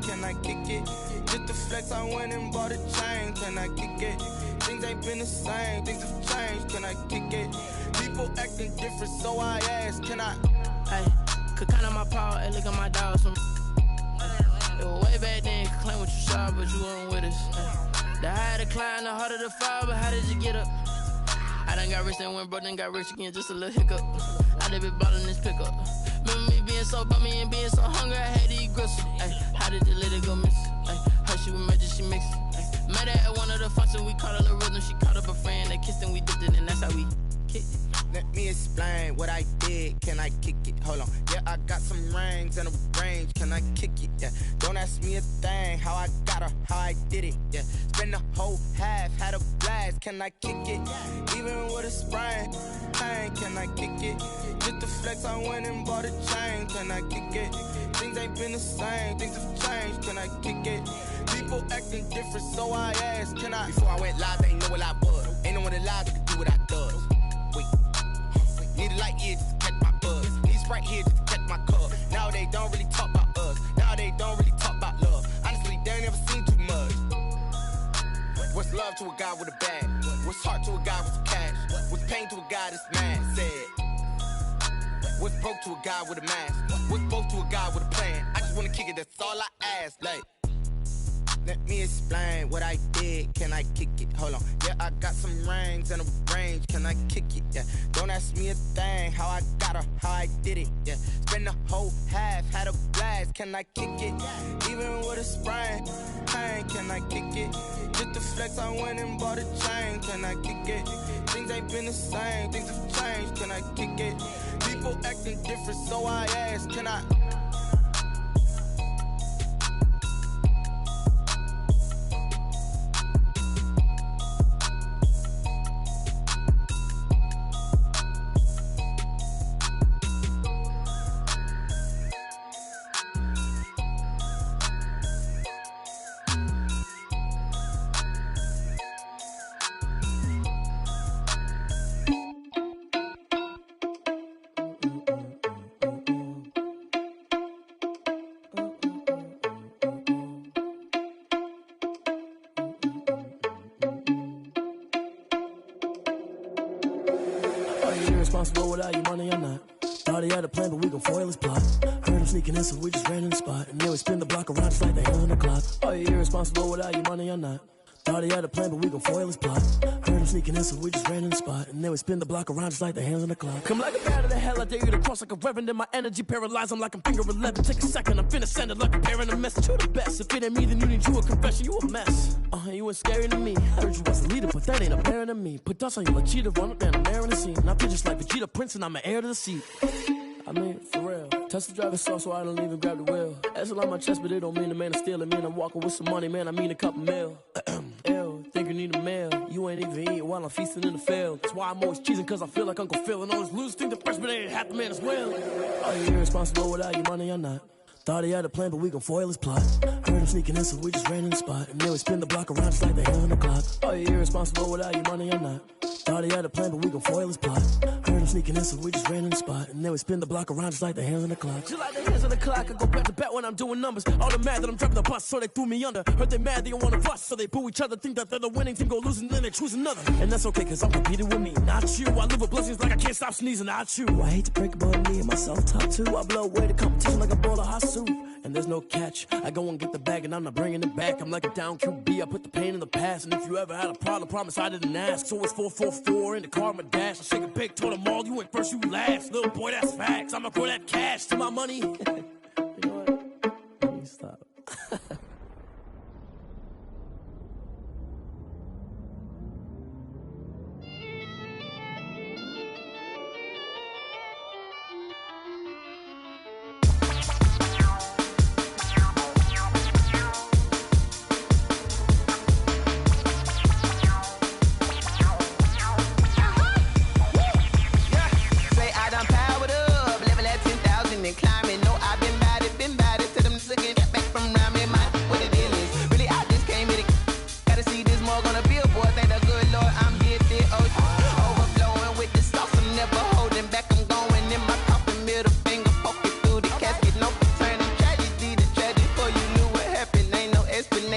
Can I kick it? Just the flex, I went and bought a chain. Can I kick it? Things ain't been the same. Things have changed. Can I kick it? People acting different, so I ask. Can I? Hey, could count on my power and look at my dogs. It was way back then, could claim what you saw, but you weren't with us. The higher the climb, the harder the fall, but how did you get up? I done got rich and went broke, then got rich again, just a little hiccup. I done been ballin' this pickup. Remember me being so bummy and being so hungry, I had to eat gristle. How did you let it go miss? Her she was magic, she mixed. Met her at one of the functions, we caught her the rhythm. She caught up a friend, they kissed and we dipped it, and that's how we kicked it. Let me explain what I did. Can I kick it? Hold on. Yeah, I got some rings and a range. Can I kick it? Yeah. Don't ask me a thing. How I got her, how I did it. Yeah. Spend the whole half, had a blast. Can I kick it? Even with a sprain. Can I kick it? Just the flex, I went and bought a chain. Can I kick it? Things ain't been the same. Things have changed. Can I kick it? People acting different, so I asked. Can I? Before I went live, they ain't know what I was. Ain't no one alive that could do what I does. Wait. Need a light here just to catch my buzz. Need Sprite here just to catch my cup. Now they don't really talk about us. Now they don't really talk about love. Honestly, they ain't never seen too much. What's love to a guy with a bag? What's heart to a guy with some cash? What's pain to a guy that's mad? Said. What's broke to a guy with a mask? What's both to a guy with a plan? I just wanna kick it, that's all I ask. Like, let me explain what I did. Can I kick it? Hold on. Yeah, I got some rings and a range. Can I kick it? Yeah. Don't ask me a thing. How I got her, how I did it. Yeah. Spend the whole half, had a blast. Can I kick it? Even with a sprain. Can I kick it? Just the flex, I went and bought a chain. Can I kick it? Things ain't been the same. Things have changed. Can I kick it? People acting different, so I ask. Can I? Irresponsible without your money or not. Thought he had a plan, but we gon' foil his plot. Heard him sneaking in, so we just ran in the spot. And then we spin the block around just like the hands on the clock. Are you irresponsible without your money or not? Thought he had a plan, but we gon' foil his plot. Heard him sneaking in, so we just ran in the spot. And then we spin the block around just like the hands on the clock. Come like a bat of the hell, I dare you to cross like a reverend. In my energy paralyzed, I'm like I'm finger 11. Take a second, I'm finna send it like a parent a message. You the best, if it ain't me, then you need you a confession. You a mess, you ain't scary to me. I heard you was a leader, but that ain't apparent to me. Put dust on you like cheetah, run up down the air in the scene. And I feel just like Vegeta Prince, and I'm an heir to the seat. I mean, for real. Touch the driver's sauce, so I don't even grab the wheel. That's on my chest, but it don't mean the man is stealing. Man, I'm walking with some money, man, I mean a couple mil. Ew, think you need a meal. You ain't even eating while I'm feasting in the field. That's why I'm always cheesing, cause I feel like Uncle Phil. And all those losers think the freshman ain't half the man as well. Are you irresponsible without your money or not? Thought he had a plan, but we gon' foil his plot. Heard him sneaking in, so we just ran in the spot. And then we spin the block around just like the hands on the clock. Are you irresponsible without your money or not? Thought he had a plan, but we gon' foil his plot. Heard him sneaking in, so we just ran in the spot. And then we spin the block around just like the hands on the clock. Just like the hands on the clock, I go back to back when I'm doing numbers. All the mad that I'm driving the bus, so they threw me under. Heard they mad, they don't wanna bust, so they boo each other. Think that they're the winning team, go losing, then they choose another. And that's okay, cause I'm competing with me, not you. I live with blessings like I can't stop sneezing, not you. I hate to break it, but me and myself top too. I blow away the competition like a bowl of hot soup. And there's no catch. I go and get the bag and I'm not bringing it back. I'm like a down QB, I put the pain in the past. And if you ever had a problem, promise I didn't ask. So it's 444 in the car, my dash. I shake a big, told them all, you ain't first, you last. Little boy, that's facts. I'ma throw that cash to my money. You know what? Let me stop.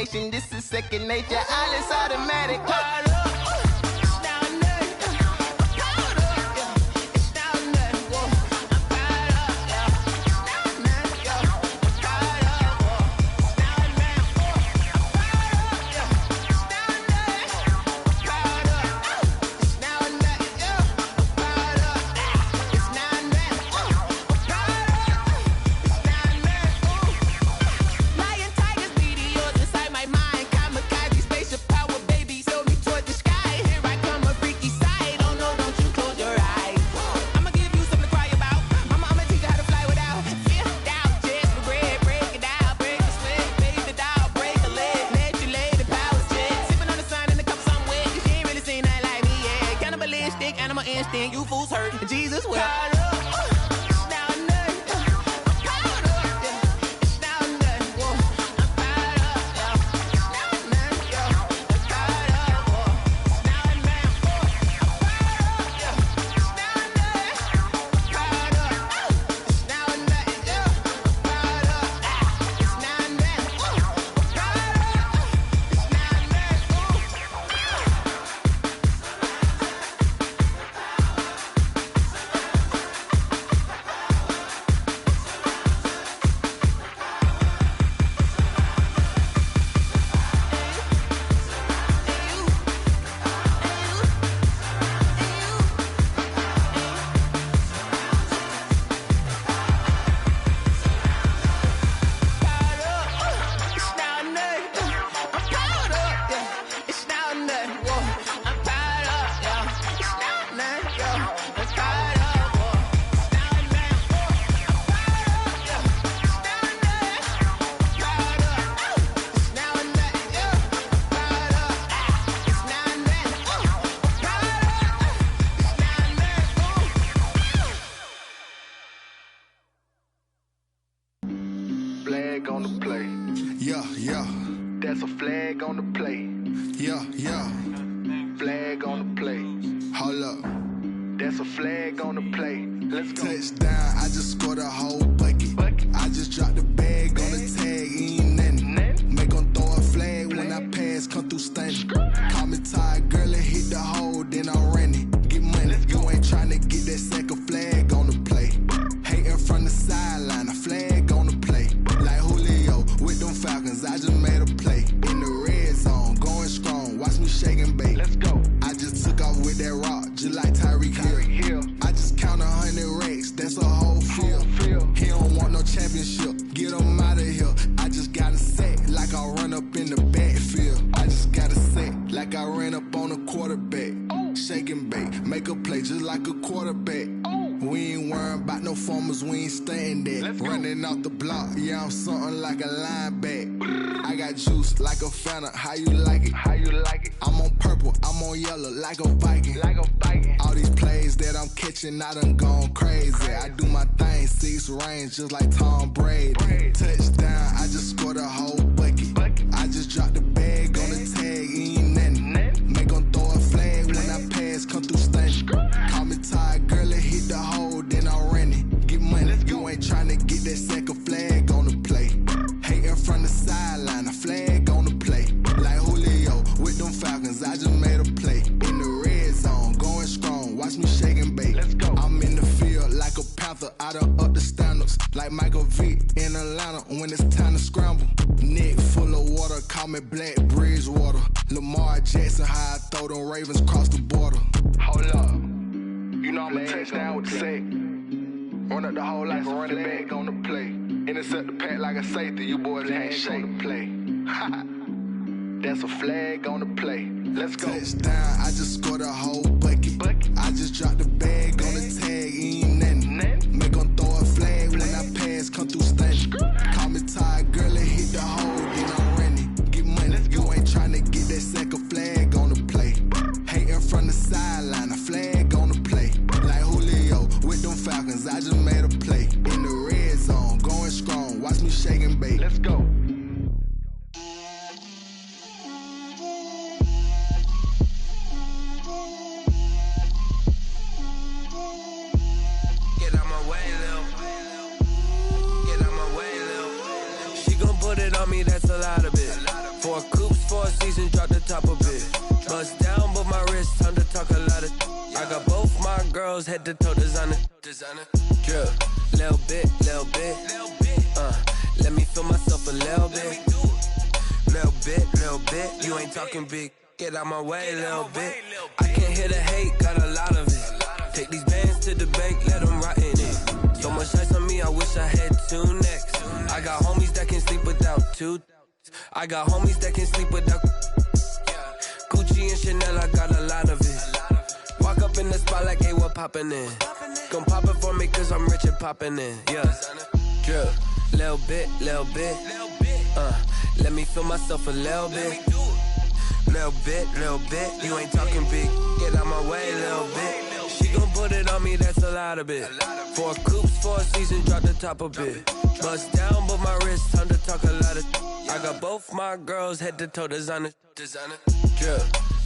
destination. This is second nature. All is automatic. You fools hurt. Jesus will. Flag on the play. Yeah, yeah. That's a flag on the play. Yeah, yeah. Flag on the play. Hold up. That's a flag on the play. Let's go. Touchdown, I just scored a whole bucket. I just dropped the bag on the tag, ain't nothing. Make 'em throw a flag when I pass, come through stunning. Call me tired, girl, and hit the hole, then I'm running. Get money, you ain't tryna get that second flag on the play. Hating from the sideline, a flag on the play. Like Julio with them Falcons, I just made a play. In the red zone, going strong, watch me shake and bake. Let's go. I just took off with that rock, just like Tyreek Hill. I just count 100 racks, that's a whole field. He don't want no championship, get him out of here. I just got a set, like I run up in the backfield. I just got a set, like I ran up on a quarterback. Shake and bake, make a play just like a quarterback. We ain't worrying about no formers, we ain't staying there. Running off the block, yeah, I'm something like a lineback. I got juice like a Fanta, how you like it? How you like it? I'm on purple, I'm on yellow, like a Viking. Like a Viking. All these plays that I'm catching, I done gone crazy. I do my thing, 6 range, just like Tom Brady. Touchdown, I just scored a whole bucket. I just dropped the bag on the tag, ain't nothing. Make 'em throw a flag when I pass, come through stunning. Call me tired, girl, and hit the hole, then I'm running. Get money, you ain't tryna get that second flag on the play. Hating from the sideline, a flag on the play. Like Julio with them Falcons, I just made a play. In the red zone, going strong, watch me shake and bake. Let's go. I'm in the field like a Panther, I done up the standards. Like Michael Vick in Atlanta when it's time to scramble. Neck full of water, call me Black Bridgewater. Lamar Jackson, how I throw them Ravens cross the border. Hold up. You know I'm a touchdown with the sack. Run up the whole like a running back on the play. Intercept the pack like a safety. You boys ain't shake the play. That's a flag on the play. Let's go. Touchdown, I just scored a whole bucket. I just dropped the bag on the tag, ain't nothing. Make 'em throw a flag when I pass, come through stunning. Call me tired, girl, and hit the hole, then I'm running. Get money, you ain't tryna get that second flag on the play. Hating from the sideline, a flag on the play. Like Julio with them Falcons, I just made a play. In the red zone, going strong, watch me shake and bake. Let's go. Put it on me, that's a lot of it. Four coops, 4 seasons, drop the top a bit. Bust down, but my wrist, time to talk a lot of. I got both my girls head to toe designer. Drip, little bit. Let me feel myself a little bit. Little bit. You ain't talking big. Get out my way a little bit. I can't hear the hate, got a lot of it. Take these bands to the bank, let them rot in it. So much ice on me, I wish I had 2 necks. I got homies that can sleep without 2. I got homies that can sleep without Gucci and Chanel, I got a lot of it. Walk up in the spot like, hey, what poppin' in? Gon' pop it for me cause I'm rich and poppin' in. Yeah, drip, little bit. Let me feel myself a little bit. Little bit. You ain't talking big. Get out my way a little bit. She gon' put it on me, that's a lot of it. 4 coops, 4 seasons, drop the top a bit. Bust down, but my wrist, time to talk a lot of. I got both my girls head to toe designer. Drip,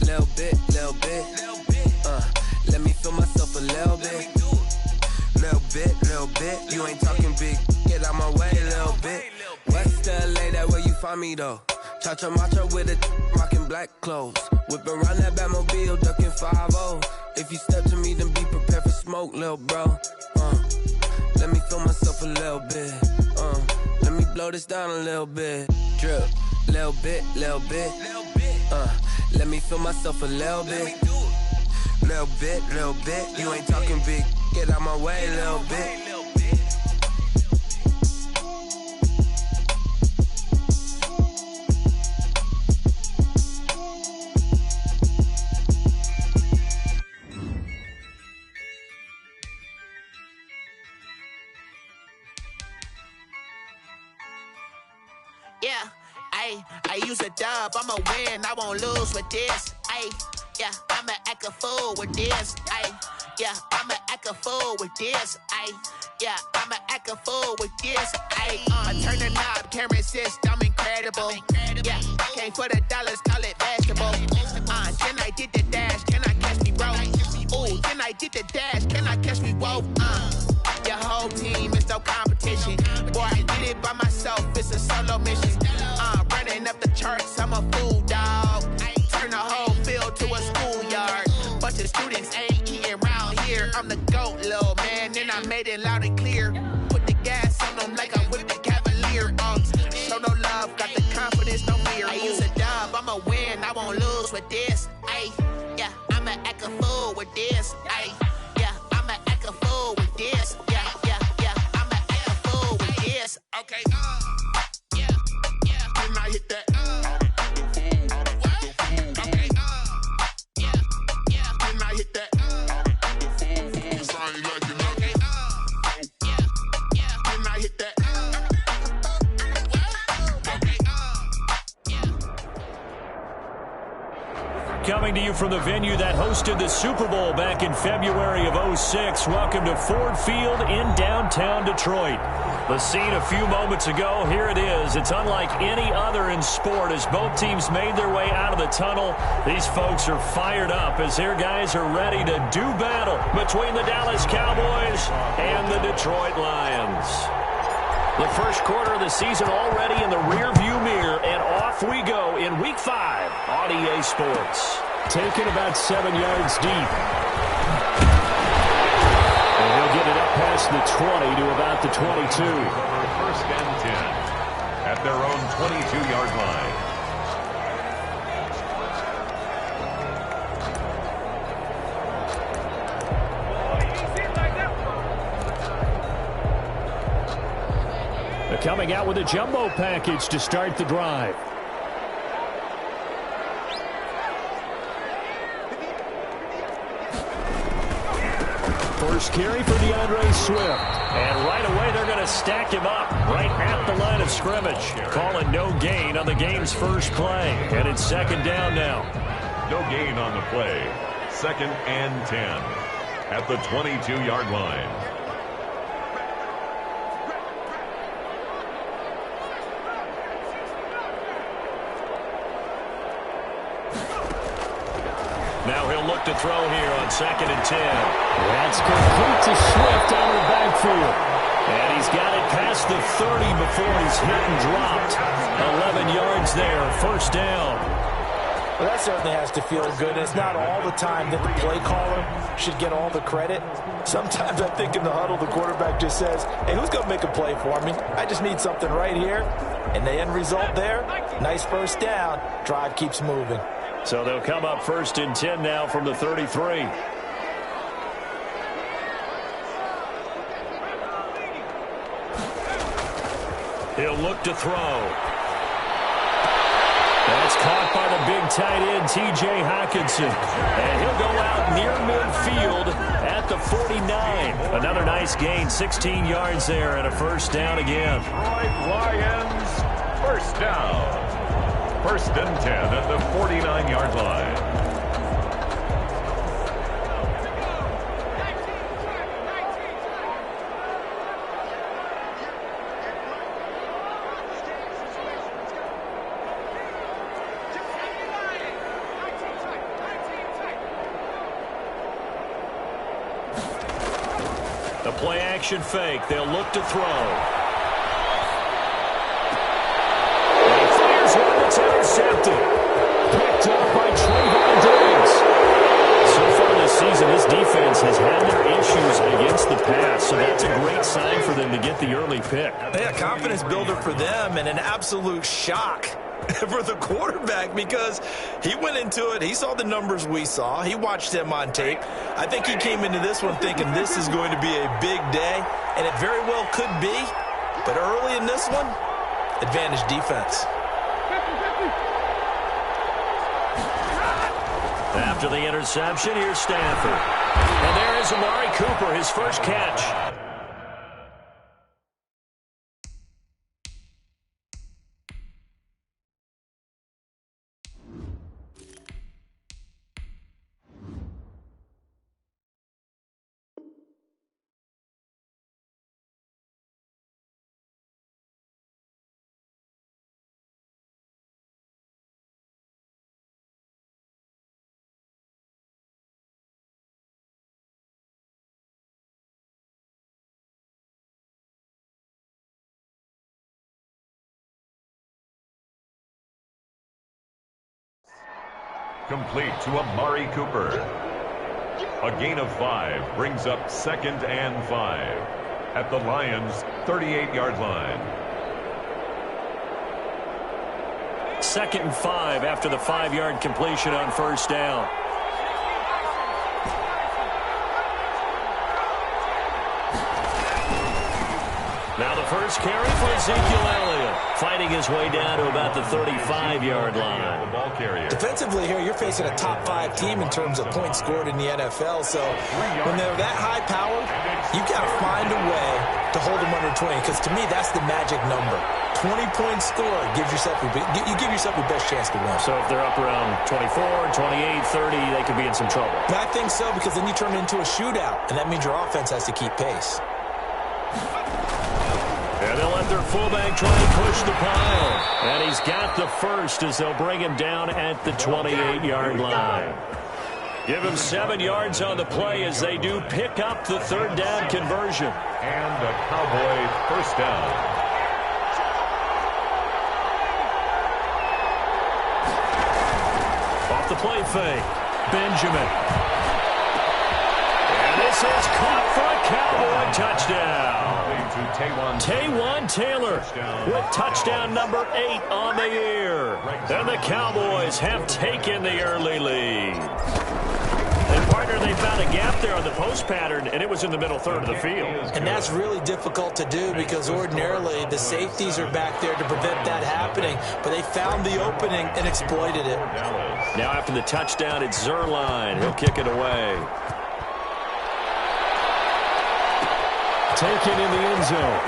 little bit. Let me feel myself a little bit. Little bit. You ain't talking big. Get out my way a little bit. West LA, that where you find me though. Cha-cha matcha with a rockin' black clothes. Whippin' around that Batmobile, duckin' 5-0. If you step to me, then be prepared for smoke, lil' bro. Let me feel myself a little bit. Let me blow this down a little bit. Drip, little bit. Let me feel myself a little bit. Little bit. You ain't talking big. Get out my way a little bit. Yeah, I use a dub, I'ma win, I won't lose with this. Yeah, I'ma act a fool with this. Yeah, I'ma act a fool with this. Yeah, I'ma act a fool with this. I turn the knob, camera assist, I'm incredible. Yeah, came for the dollars, call it basketball. Then I did the dash, can I catch me, bro? Ooh, then I did the dash, can I catch me, whoa? Your whole team is no competition. Boy, I did it by myself, it's a solo mission. Running up the charts, I'm a fool, dog. Turn the whole field to a schoolyard. Bunch of students ain't eating round here. I'm the GOAT, little man, and I made it loud and clear. Put the gas on them like I whipped the Cavalier. Show no love, got the confidence, no fear. I use a dub, I'ma win, I won't lose with this. Yeah, I'ma act a fool with this. Yeah, I'ma act a fool with this. Yeah, I'ma act a fool with this. Okay, yeah, can I hit that? Okay, yeah, can I hit that? Cause I ain't like it. Okay, yeah, can I hit that? Coming to you from the venue that hosted the Super Bowl back in February of '06. Welcome to Ford Field in downtown Detroit. The scene a few moments ago, here it is. It's unlike any other in sport as both teams made their way out of the tunnel. These folks are fired up as their guys are ready to do battle between the Dallas Cowboys and the Detroit Lions. The first quarter of the season already in the rearview mirror, and off we go in Week 5 on EA Sports. Taken about 7 yards deep. And he'll get it up past the 20 to about the 22. First and 10 at their own 22-yard line. Coming out with a jumbo package to start the drive. First carry for DeAndre Swift. And right away they're going to stack him up right at the line of scrimmage. Calling no gain on the game's first play. And it's second down now. No gain on the play. Second and 10 at the 22-yard line. Now he'll look to throw here on second and 10. That's complete to Swift out of the backfield. And he's got it past the 30 before he's hit and dropped. 11 yards there first down. Well, that certainly has to feel good. It's not all the time that the play caller should get all the credit. Sometimes I think in the huddle, the quarterback just says, hey, who's going to make a play for me? I just need something right here. And the end result there, nice first down. Drive keeps moving. So they'll come up 1st and 10 now from the 33. He'll look to throw. That's caught by the big tight end, T.J. Hockenson. And he'll go out near midfield at the 49. Another nice gain, 16 yards there, and a first down again. Detroit Lions, first down. 1st and 10 at the 49-yard line. The play action fake. They'll look to throw. And he fires one that's intercepted. Picked up by Trayvon Diggs. So far this season, this defense has had their issues against the pass, so that's a great sign for them to get the early pick. Yeah, confidence builder for them and an absolute shock for the quarterback because he went into it. He saw the numbers we saw. He watched them on tape. I think he came into this one thinking this is going to be a big day, and it very well could be. But early in this one, advantage defense. After the interception, here's Stanford. And there is Amari Cooper, his first catch. Complete to Amari Cooper. A gain of 5 brings up 2nd and 5 at the Lions' 38-yard line. 2nd and 5 after the 5-yard completion on first down. Now the first carry for Ezekiel Elliott, fighting his way down to about the 35-yard line. The ball carrier. Defensively here, you're facing a top 5 team in terms of points scored in the NFL. So when they're that high powered, you got to find a way to hold them under 20. Because to me, that's the magic number. 20-point score gives yourself you give yourself your best chance to win. So if they're up around 24, 28, 30, they could be in some trouble. I think so, because then you turn it into a shootout, and that means your offense has to keep pace. And they'll let their fullback try and push the pile. And he's got the first as they'll bring him down at the 28-yard line. Give him 7 yards on the play as they do pick up the 3rd down conversion. And a Cowboy first down. Off the play fake, Benjamin. And this is caught for a Cowboy touchdown. Taywan Taylor with touchdown number 8 on the year. And the Cowboys have taken the early lead. And partner, they found a gap there on the post pattern, and it was in the middle third of the field. And that's really difficult to do because ordinarily the safeties are back there to prevent that happening. But they found the opening and exploited it. Now after the touchdown, it's Zerline. He'll kick it away. Taken in the end zone.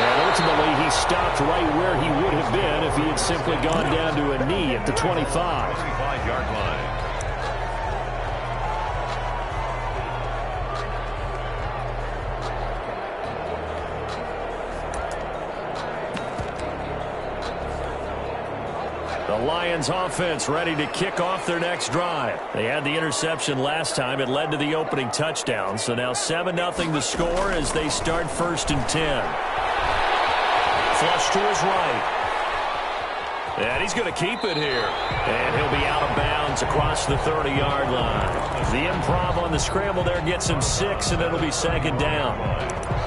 And ultimately, he stopped right where he would have been if he had simply gone down to a knee at the 25. 25-yard line. The Lions offense ready to kick off their next drive. They had the interception last time. It led to the opening touchdown. So now 7-0 to score as they start 1st and 10. flush to his right. And he's going to keep it here. And he'll be out of bounds across the 30-yard line. The improv on the scramble there gets him 6, and it'll be second down.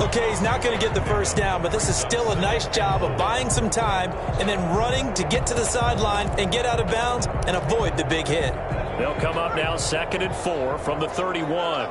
Okay, he's not going to get the first down, but this is still a nice job of buying some time and then running to get to the sideline and get out of bounds and avoid the big hit. They'll come up now 2nd and 4 from the 31.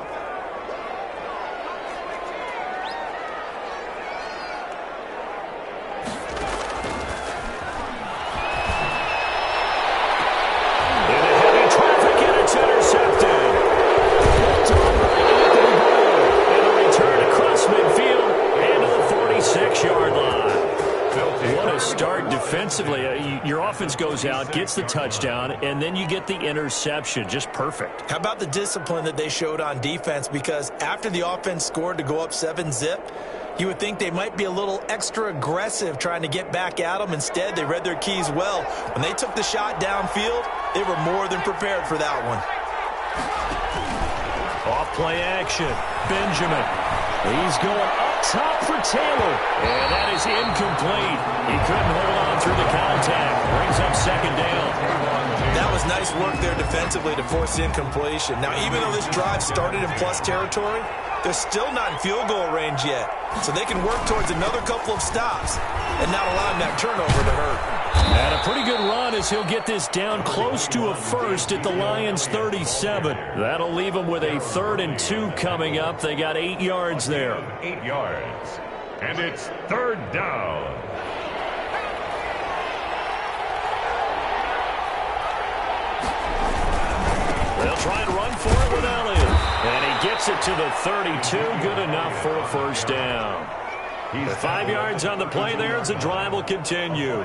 Defensively, your offense goes out, gets the touchdown, and then you get the interception. Just perfect. How about the discipline that they showed on defense? Because after the offense scored to go up 7-zip, you would think they might be a little extra aggressive trying to get back at them. Instead, they read their keys well. When they took the shot downfield, they were more than prepared for that one. Off play action. Benjamin. He's going up top for Taylor. And that is incomplete. He couldn't hold on through the contact. Brings up second down. That was nice work there defensively to force the incompletion. Now, even though this drive started in plus territory, they're still not in field goal range yet. So they can work towards another couple of stops and not allowing that turnover to hurt. And a pretty good run as he'll get this down close to a first at the Lions' 37. That'll leave them with a 3rd and 2 coming up. They got 8 yards there. 8 yards. And it's 3rd down. They'll try and run for it with Elliott. And he gets it to the 32. Good enough for a first down. 5 yards on the play there as the drive will continue.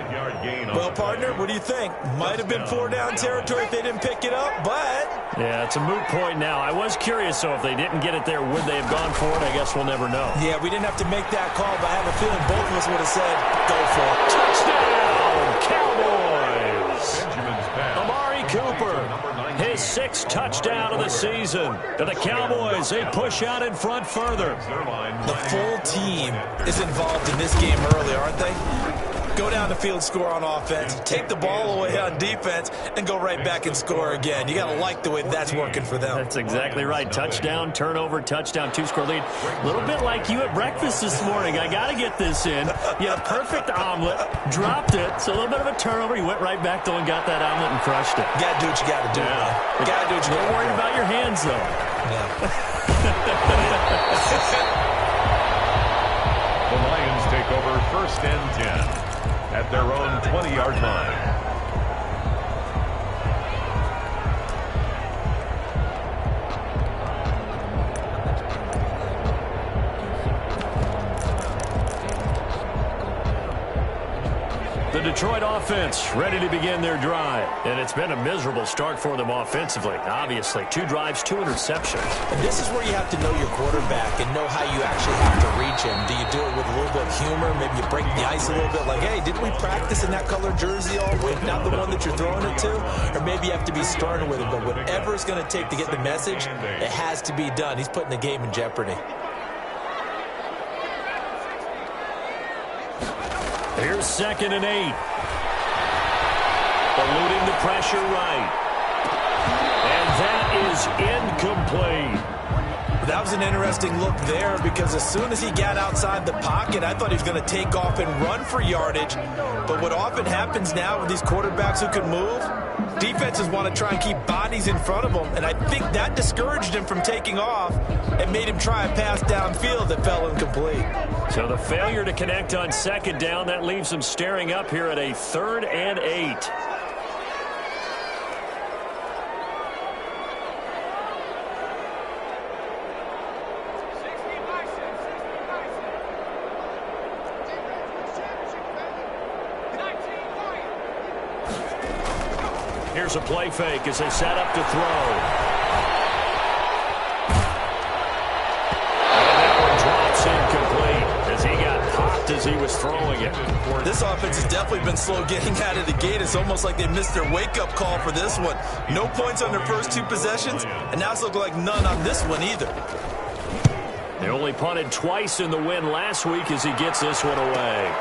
Well, partner, what do you think? Might have been 4-down territory if they didn't pick it up, but... Yeah, it's a moot point now. I was curious, so if they didn't get it there, would they have gone for it? I guess we'll never know. Yeah, we didn't have to make that call, but I have a feeling both of us would have said, go for it. Touchdown, Cowboys! Amari Cooper. His 6th touchdown of the season. To the Cowboys, they push out in front further. The full team is involved in this game early, aren't they? Go down the field, score on offense, take the ball away on defense, and go right back and score again. You got to like the way that's working for them. That's exactly right. Touchdown, turnover, touchdown, 2-score lead. A little bit like you at breakfast this morning. I got to get this in. You had a perfect omelet, dropped it, so a little bit of a turnover. You went right back, though, and got that omelet and crushed it. Got to do what you got to do. Yeah. Got to do what you got to do. Don't worry about your hands, though. Yeah. The Lions take over 1st and 10 at their own 20-yard line. The Detroit offense ready to begin their drive. And it's been a miserable start for them offensively. Obviously, 2 drives, 2 interceptions. And this is where you have to know your quarterback and know how you actually have to reach him. Do you do it with a little bit of humor? Maybe you break the ice a little bit like, hey, didn't we practice in that color jersey all week? Not the one that you're throwing it to? Or maybe you have to be stern with him. But whatever it's going to take to get the message, it has to be done. He's putting the game in jeopardy. Here's 2nd and 8. Eluding the pressure right. And that is incomplete. That was an interesting look there because as soon as he got outside the pocket, I thought he was going to take off and run for yardage. But what often happens now with these quarterbacks who can move, defenses want to try and keep bodies in front of them. And I think that discouraged him from taking off and made him try a pass downfield that fell incomplete. So the failure to connect on 2nd down, that leaves him staring up here at a 3rd and 8. Here's a play fake as they set up to throw. And that one drops incomplete as he got popped as he was throwing it. This offense has definitely been slow getting out of the gate. It's almost like they missed their wake-up call for this one. No points on their first 2 possessions, and now it's looking like none on this one either. They only punted twice in the win last week as he gets this one away.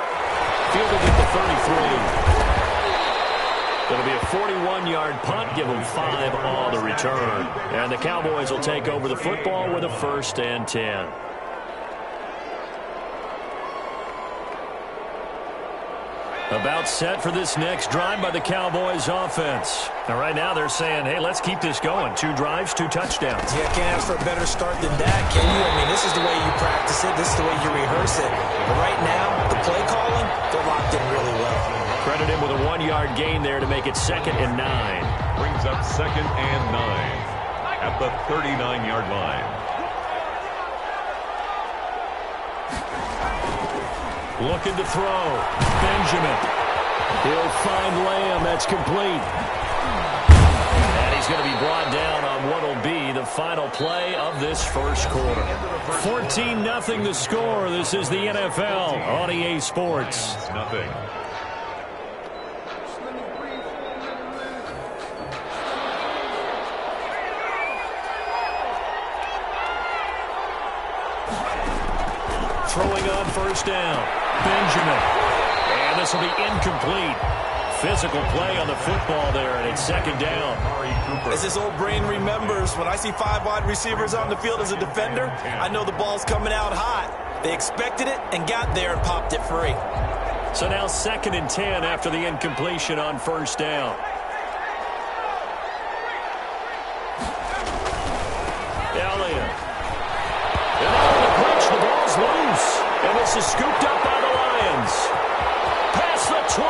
33. It'll be a 41-yard punt, give them 5 on the return. And the Cowboys will take over the football with a 1st and 10. About set for this next drive by the Cowboys offense. Now, right now they're saying, hey, let's keep this going. 2 drives, 2 touchdowns. Yeah, can't ask for a better start than that, can you? I mean, this is the way you practice it. This is the way you rehearse it. But right now, the play calling, they're locked in really well. Credit him with a 1-yard gain there to make it 2nd and 9. Brings up 2nd and 9 at the 39-yard line. Looking to throw. Benjamin. He'll find Lamb. That's complete. And he's going to be brought down on what will be the final play of this first quarter. 14-0 the score. This is the NFL on EA Sports. Nothing. Throwing on first down. Benjamin. And this will be incomplete. Physical play on the football there, and it's 2nd down. As his old brain remembers, when I see 5 wide receivers on the field as a defender, I know the ball's coming out hot. They expected it and got there and popped it free. So now 2nd and 10 after the incompletion on first down. Elliott. And now on the pitch, the ball's loose. And this is scooped up by the Lions. Past the 20,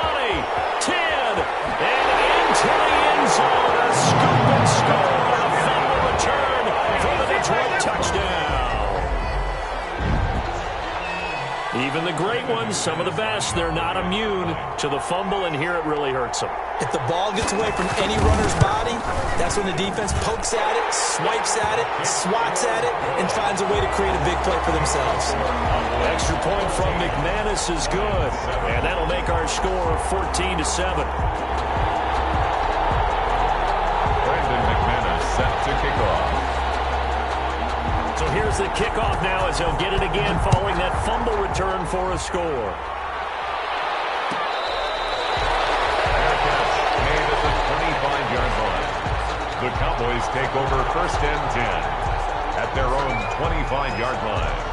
10, and into the end zone. A scoop and score. A fumble return for the Detroit touchdown. Even the great ones, some of the best, they're not immune to the fumble, and here it really hurts them. If the ball gets away from any runner's body, that's when the defense pokes at it, swipes at it, swats at it, and finds a way to create a big play for themselves. Extra point from McManus is good, and that'll make our score 14-7. Brandon McManus set to kick off. So here's the kickoff now as he'll get it again following that fumble return for a score. Fair catch made at the 25-yard line. The Cowboys take over 1st and 10 at their own 25-yard line.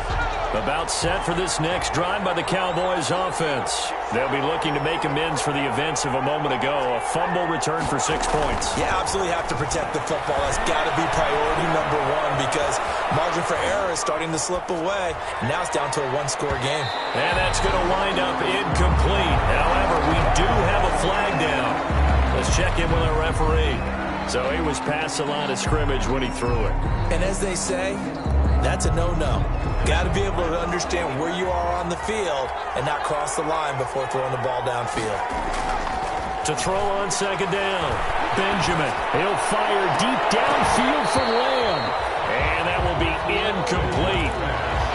About set for this next drive by the Cowboys offense. They'll be looking to make amends for the events of a moment ago. A fumble return for 6 points. You absolutely have to protect the football. That's got to be priority number 1 because margin for error is starting to slip away. Now it's down to a 1-score game. And that's going to wind up incomplete. However, we do have a flag down. Let's check in with our referee. So he was past the line of scrimmage when he threw it. And as they say, that's a no-no. Got to be able to understand where you are on the field and not cross the line before throwing the ball downfield. To throw on 2nd down, Benjamin. He'll fire deep downfield for Lamb. And that will be incomplete.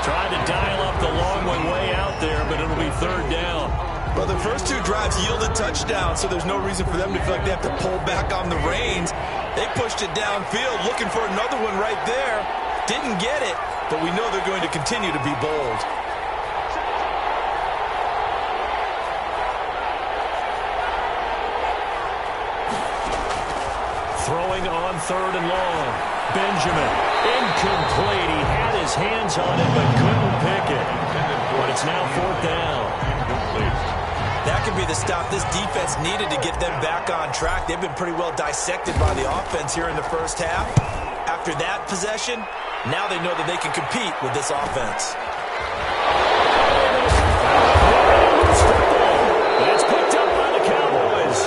Tried to dial up the long one way out there, but it'll be 3rd down. Well, the first 2 drives yielded touchdowns, so there's no reason for them to feel like they have to pull back on the reins. They pushed it downfield, looking for another one right there. Didn't get it, but we know they're going to continue to be bold. Throwing on 3rd and long. Benjamin, incomplete. He had his hands on it, but couldn't pick it. But it's now 4th down. That could be the stop this defense needed to get them back on track. They've been pretty well dissected by the offense here in the first half. After that possession, now they know that they can compete with this offense. That's picked up by the Cowboys.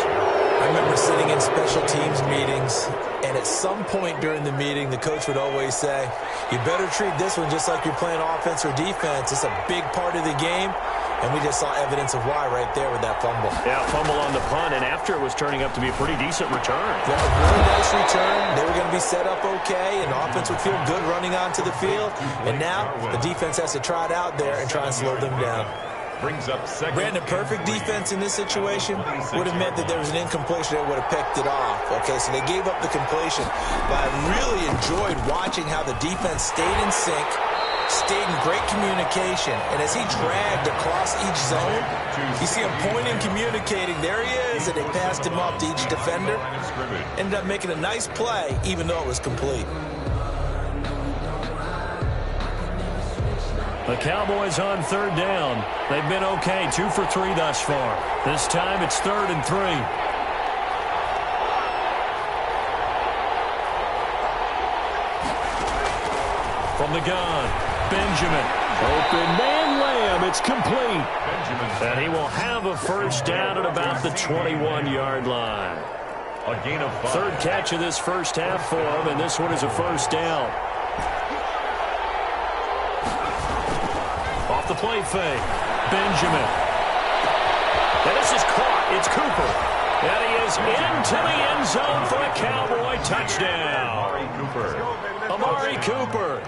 I remember sitting in special teams meetings, and at some point during the meeting, the coach would always say, you better treat this one just like you're playing offense or defense. It's a big part of the game. And we just saw evidence of why right there with that fumble. Yeah, fumble on the punt, and after it was turning up to be a pretty decent return. Yeah, a really nice return. They were going to be set up okay, and the offense would feel good running onto the field. And now the defense has to try it out there and try and slow them down. brings up second. Brandon, perfect defense in this situation would have meant that there was an incompletion that would have picked it off. Okay, so they gave up the completion. But I really enjoyed watching how the defense stayed in sync, stayed in great communication, and as he dragged across each zone, you see him pointing, communicating. There he is, and they passed him off to each defender. Ended up making a nice play, even though it was complete. The Cowboys on third down. They've been okay, 2 for 3 thus far. This time it's 3rd and 3. From the gun, Benjamin. Open man Lamb. It's complete. And he will have a first down at about the 21-yard line. A gain of 5. Third catch of this first half for him, and this one is a first down. Off the play fake, Benjamin. And this is caught. It's Cooper. And he is into the end zone for a Cowboy touchdown. Amari Cooper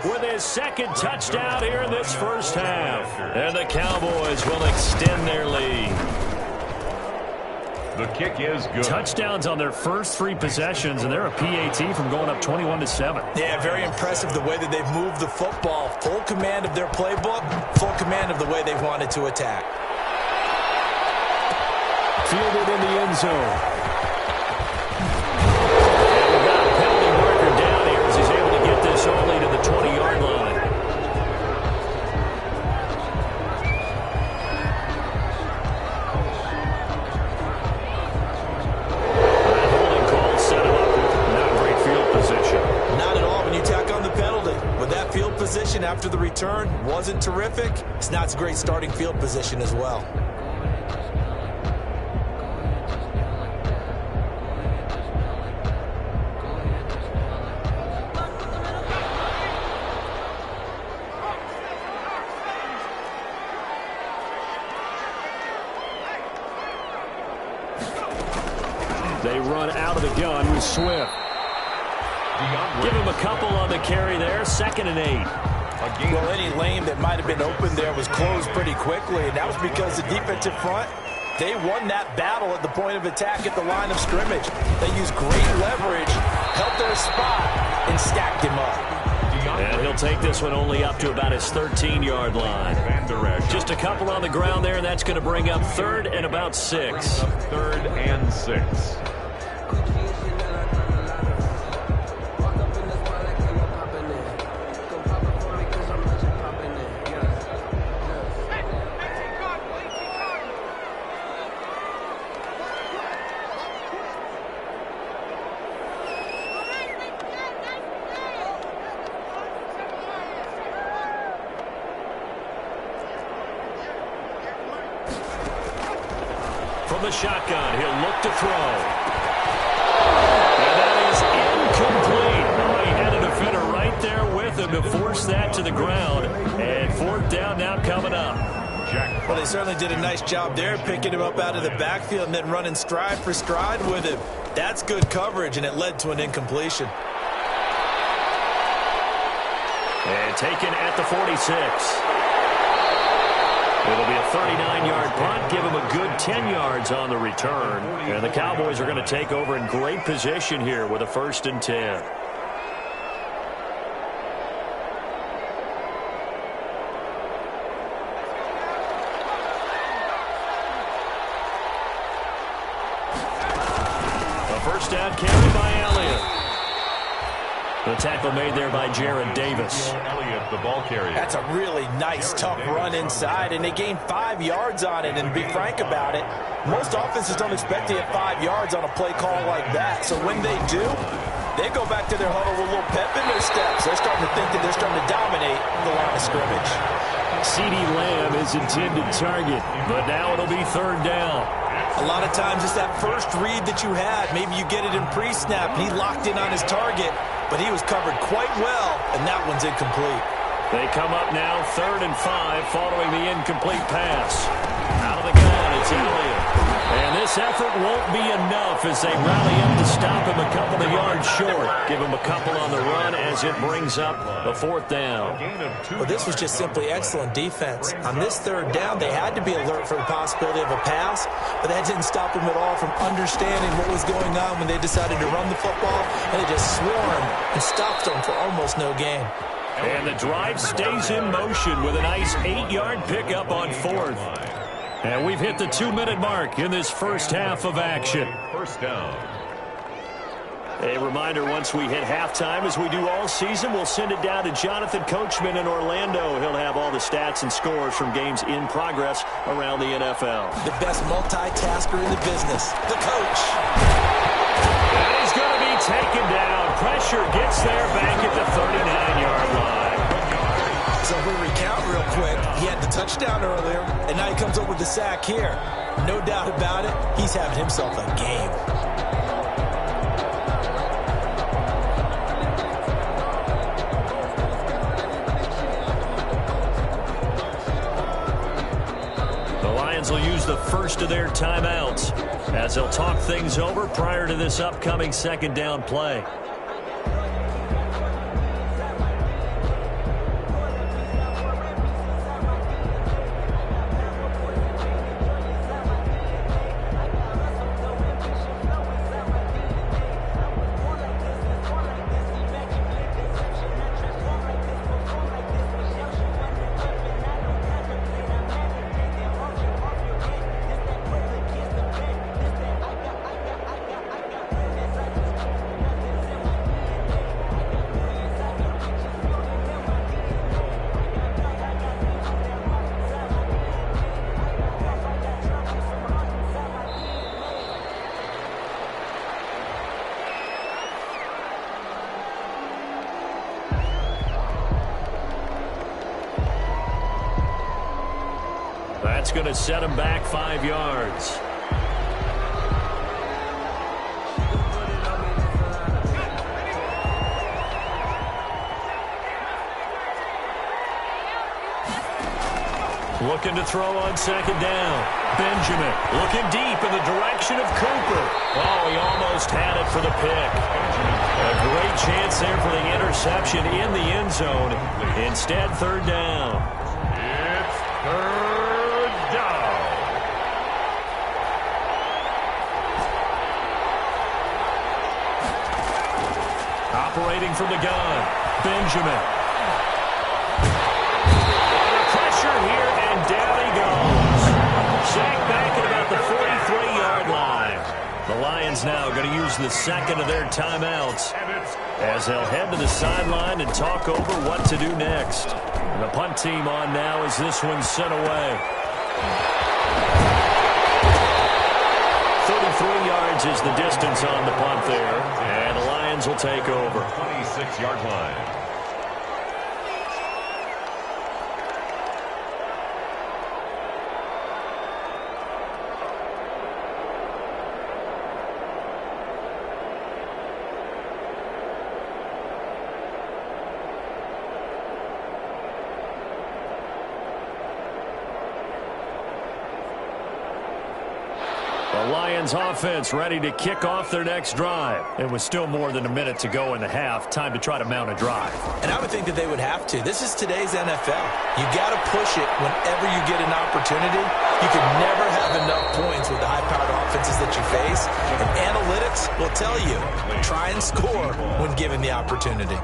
with his second touchdown here in this first half. And the Cowboys will extend their lead. The kick is good. Touchdowns on their first 3 possessions, and they're a PAT from going up 21-7. Yeah, very impressive the way that they've moved the football. Full command of their playbook, full command of the way they've wanted to attack. Fielded in the end zone. And we've got a penalty marker down here as he's able to get this only to the 20-yard line. Position after the return wasn't terrific. It's not a great starting field position as well. They run out of the gun with Swift. Give him a couple on the carry there. 2nd and 8. Well, any lane that might have been open there was closed pretty quickly, and that was because the defensive front, they won that battle at the point of attack at the line of scrimmage. They used great leverage, held their spot, and stacked him up. And he'll take this one only up to about his 13-yard line. Just a couple on the ground there, and that's going to bring up 3rd and about 6. 3rd and 6. From the shotgun, he'll look to throw. And that is incomplete. Oh, he had a defender right there with him to force that to the ground. And 4th down now coming up. Well, they certainly did a nice job there, picking him up out of the backfield and then running stride for stride with him. That's good coverage, and it led to an incompletion. And taken at the 46. It'll be a 39-yard punt, give him a good 10 yards on the return. And the Cowboys are going to take over in great position here with a 1st and 10. A first down carry by Elliott. The tackle made there by Jared Davis. Elliott, the ball carrier. That's a really nice, tough run inside, and they gained 5 yards on it. And to be frank about it, most offenses don't expect to get 5 yards on a play call like that. So when they do, they go back to their huddle with a little pep in their steps. They're starting to think that they're starting to dominate the line of scrimmage. CeeDee Lamb is intended target, but now it'll be 3rd down. A lot of times it's that first read that you had. Maybe you get it in pre-snap, and he locked in on his target, but he was covered quite well, and that one's incomplete. They come up now 3rd and 5 following the incomplete pass. Out of the gun, it's Elliott. And this this effort won't be enough as they rally up to stop him a couple of yards short. Give him a couple on the run as it brings up a 4th down. Well, this was just simply excellent defense. On this 3rd down, they had to be alert for the possibility of a pass, but that didn't stop them at all from understanding what was going on when they decided to run the football, and they just swarmed and stopped them for almost no gain. And the drive stays in motion with a nice 8-yard pickup on 4th. And we've hit the 2-minute mark in this first half of action. First down. A reminder, once we hit halftime, as we do all season, we'll send it down to Jonathan Coachman in Orlando. He'll have all the stats and scores from games in progress around the NFL. The best multitasker in the business, the coach. And he's going to be taken down. Pressure gets there back at the 39-yard line. So if we recount real quick, he had the touchdown earlier, and now he comes up with the sack here. No doubt about it, he's having himself a game. The Lions will use the first of their timeouts as they'll talk things over prior to this upcoming 2nd down play. That's going to set him back 5 yards. Looking to throw on 2nd down. Benjamin looking deep in the direction of Cooper. Oh, he almost had it for the pick. A great chance there for the interception in the end zone. Instead, 3rd down. It's 3rd down. Operating from the gun, Benjamin. Here, and down he goes. Sacked back at about the 43-yard line. The Lions now going to use the 2nd of their timeouts as they'll head to the sideline and talk over what to do next. And the punt team on now as this one's sent away. 33 yards is the distance on the punt there, and the Lions will take over. 26-yard line. The Lions offense ready to kick off their next drive. It was still more than a minute to go in the half. Time to try to mount a drive. And I would think that they would have to. This is today's NFL. You got to push it whenever you get an opportunity. You can never have enough points with the high-powered offenses that you face. And analytics will tell you, try and score when given the opportunity.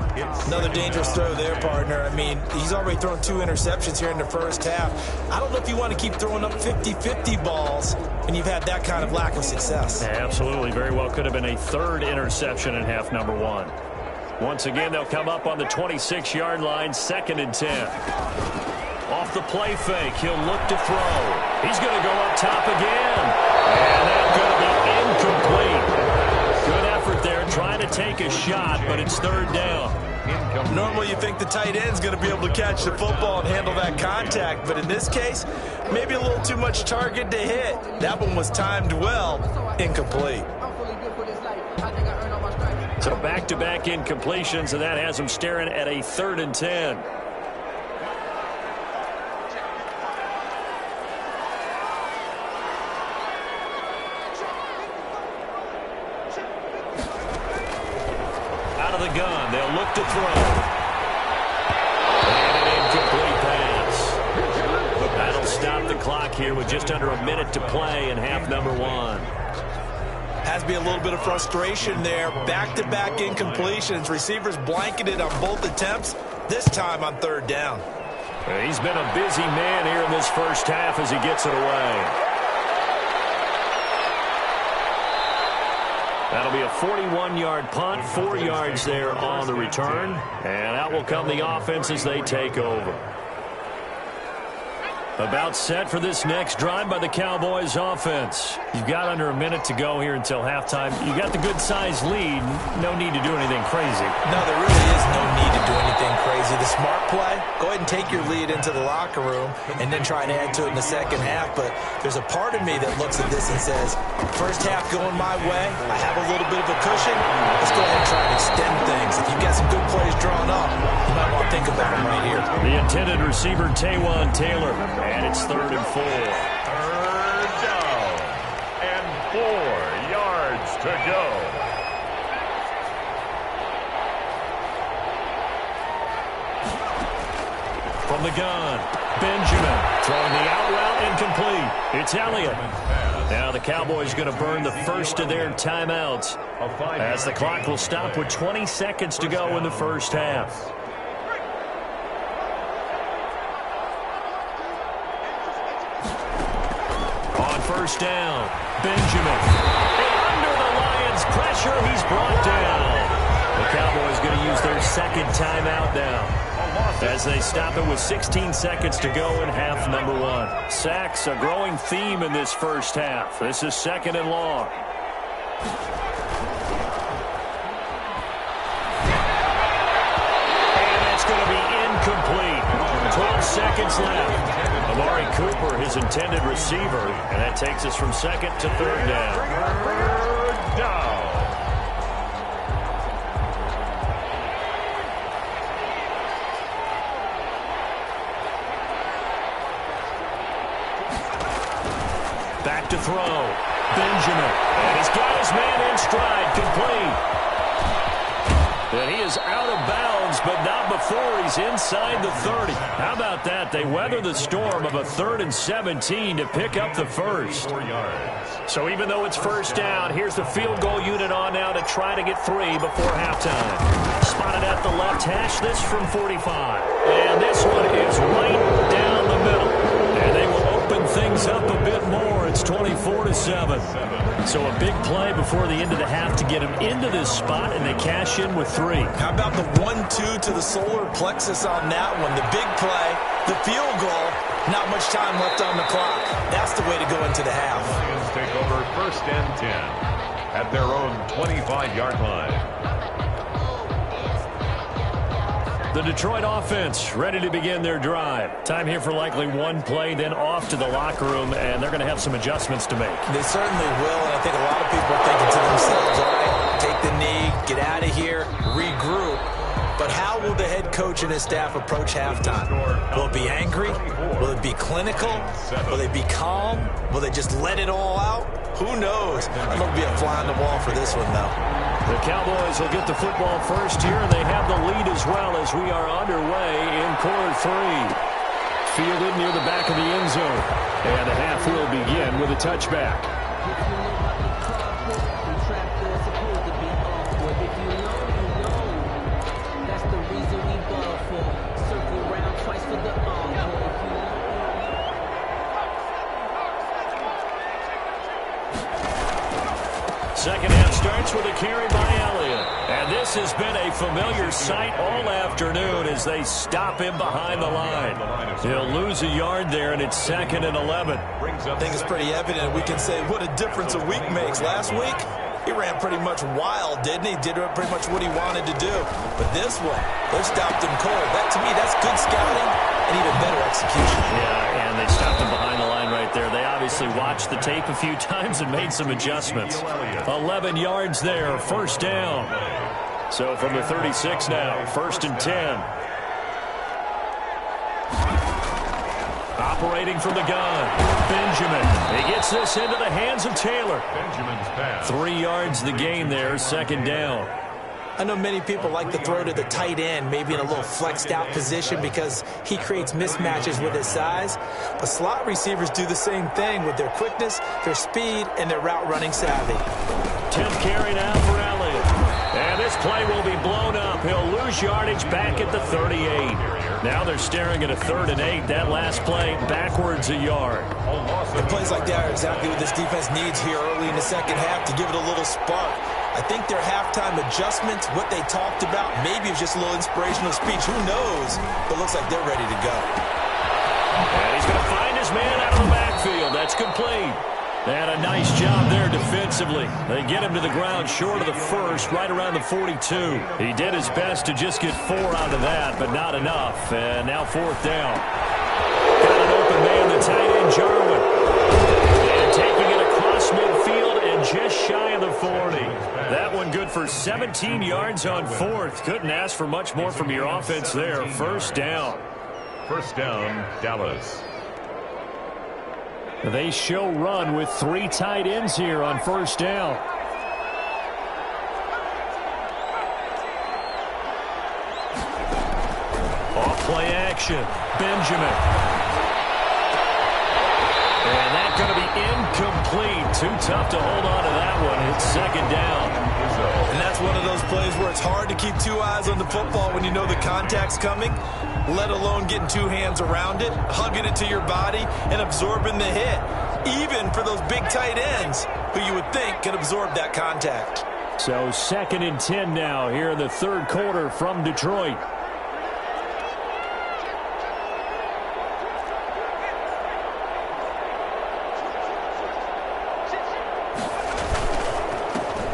Another dangerous throw there, partner. I mean, he's already thrown 2 interceptions here in the first half. I don't know if you want to keep throwing up 50-50 balls when you've had that kind of lack of success. Yeah, absolutely. Very well could have been a 3rd interception in half number 1. Once again, they'll come up on the 26-yard line, 2nd and 10. Off the play fake, he'll look to throw. He's going to go up top again. And that's going to be incomplete. Good effort there, trying to take a shot, but it's 3rd down. Normally you think the tight end's going to be able to catch the football and handle that contact, but in this case, maybe a little too much target to hit. That one was timed well, incomplete. So back-to-back incompletions, and that has them staring at a 3rd and 10. the gun. They'll look to throw. And an incomplete pass. That'll stop the clock here with just under a minute to play in half number one. Has to be a little bit of frustration there. Back-to-back incompletions. Receivers blanketed on both attempts, this time on third down. He's been a busy man here in this first half as he gets it away. That'll be a 41-yard punt, 4 yards there on the return. And out will come the offense as they take over. About set for this next drive by the Cowboys offense. You've got under a minute to go here until halftime. You got the good-sized lead. No need to do anything crazy. No, there really is no need to do anything crazy. The smart play, go ahead and take your lead into the locker room and then try and add to it in the second half. But there's a part of me that looks at this and says, first half going my way, I have a little bit of a cushion. Let's go ahead and try and extend things. If you've got some good plays drawn up, you might want to think about them right here. The intended receiver, Taywan Taylor. And it's 3rd and 4. Third down and 4 yards to go. From the gun, Benjamin throwing the out route incomplete. It's Elliott. Now the Cowboys going to burn the first of their timeouts as the clock will stop with 20 seconds to go in the first half. First down, Benjamin. And under the Lions' pressure, he's brought down. The Cowboys going to use their second timeout now as they stop it with 16 seconds to go in half number one. Sacks, a growing theme in this first half. This is 2nd and long. And that's going to be incomplete. 12 seconds left. Amari Cooper, his intended receiver, and that takes us from 2nd to 3rd down. 3rd down. Back to throw. Benjamin, and he's got his man in stride, complete. And he is out of bounds, but not before he's inside the 30. How about that? They weather the storm of a 3rd and 17 to pick up the first. 4 yards. So even though it's first down, here's the field goal unit on now to try to get 3 before halftime. Spotted at the left hash, this from 45. And this one is right down the middle. And they will open things up a bit more. It's 24-7. So a big play before the end of the half to get him into this spot, and they cash in with 3. How about the 1-2 to the solar plexus on that one? The big play, the field goal, not much time left on the clock. That's the way to go into the half. Lions take over 1st and 10 at their own 25-yard line. The Detroit offense ready to begin their drive. Time here for likely one play, then off to the locker room, and they're going to have some adjustments to make. They certainly will, and I think a lot of people are thinking to themselves, all right, take the knee, get out of here, regroup. But how will the head coach and his staff approach halftime? Will it be angry? Will it be clinical? Will they be calm? Will they just let it all out? Who knows? I'm going to be a fly on the wall for this one, though. The Cowboys will get the football first here, and they have the lead as well as we are underway in quarter 3. Fielded near the back of the end zone. And the half will begin with a touchback. Second half starts with a carry by Elliott. And this has been a familiar sight all afternoon as they stop him behind the line. He'll lose a yard there, and it's 2nd and 11. I think it's pretty evident. We can say what a difference a week makes. Last week, he ran pretty much wild, didn't he? Did pretty much what he wanted to do. But this one, they stopped him cold. That, to me, that's good scouting and even better execution. Yeah, and they stopped him behind the line right there. They obviously watched the tape a few times and made some adjustments. 11 yards there, first down. So from the 36 now, 1st and 10. Operating from the gun, Benjamin. He gets this into the hands of Taylor. Benjamin's pass. 3 yards the gain there, 2nd down. I know many people like to throw to the tight end, maybe in a little flexed out position because he creates mismatches with his size. But slot receivers do the same thing with their quickness, their speed, and their route running savvy. 10th carry now for Elliott. And this play will be blown up. He'll lose yardage back at the 38. Now they're staring at a 3rd and 8. That last play backwards a yard. And plays like that are exactly what this defense needs here early in the second half to give it a little spark. I think their halftime adjustments, what they talked about, maybe it was just a little inspirational speech. Who knows? But it looks like they're ready to go. And he's going to find his man out of the backfield. That's complete. And a nice job there defensively. They get him to the ground short of the first, right around the 42. He did his best to just get 4 out of that, but not enough. And now 4th down. Got an open man, the tight end, Jarwin. And taking it across midfield and just shy of the 40. That one good for 17 yards on 4th. Couldn't ask for much more from your offense there. 1st down. 1st down, Dallas. They show run with 3 tight ends here on 1st down. Off play action. Benjamin. And that's going to be incomplete. Too tough to hold on to that one. It's 2nd down. And that's one of those plays where it's hard to keep 2 eyes on the football when you know the contact's coming, let alone getting 2 hands around it, hugging it to your body, and absorbing the hit. Even for those big tight ends who you would think can absorb that contact. So 2nd and 10 now here in the 3rd quarter from Detroit.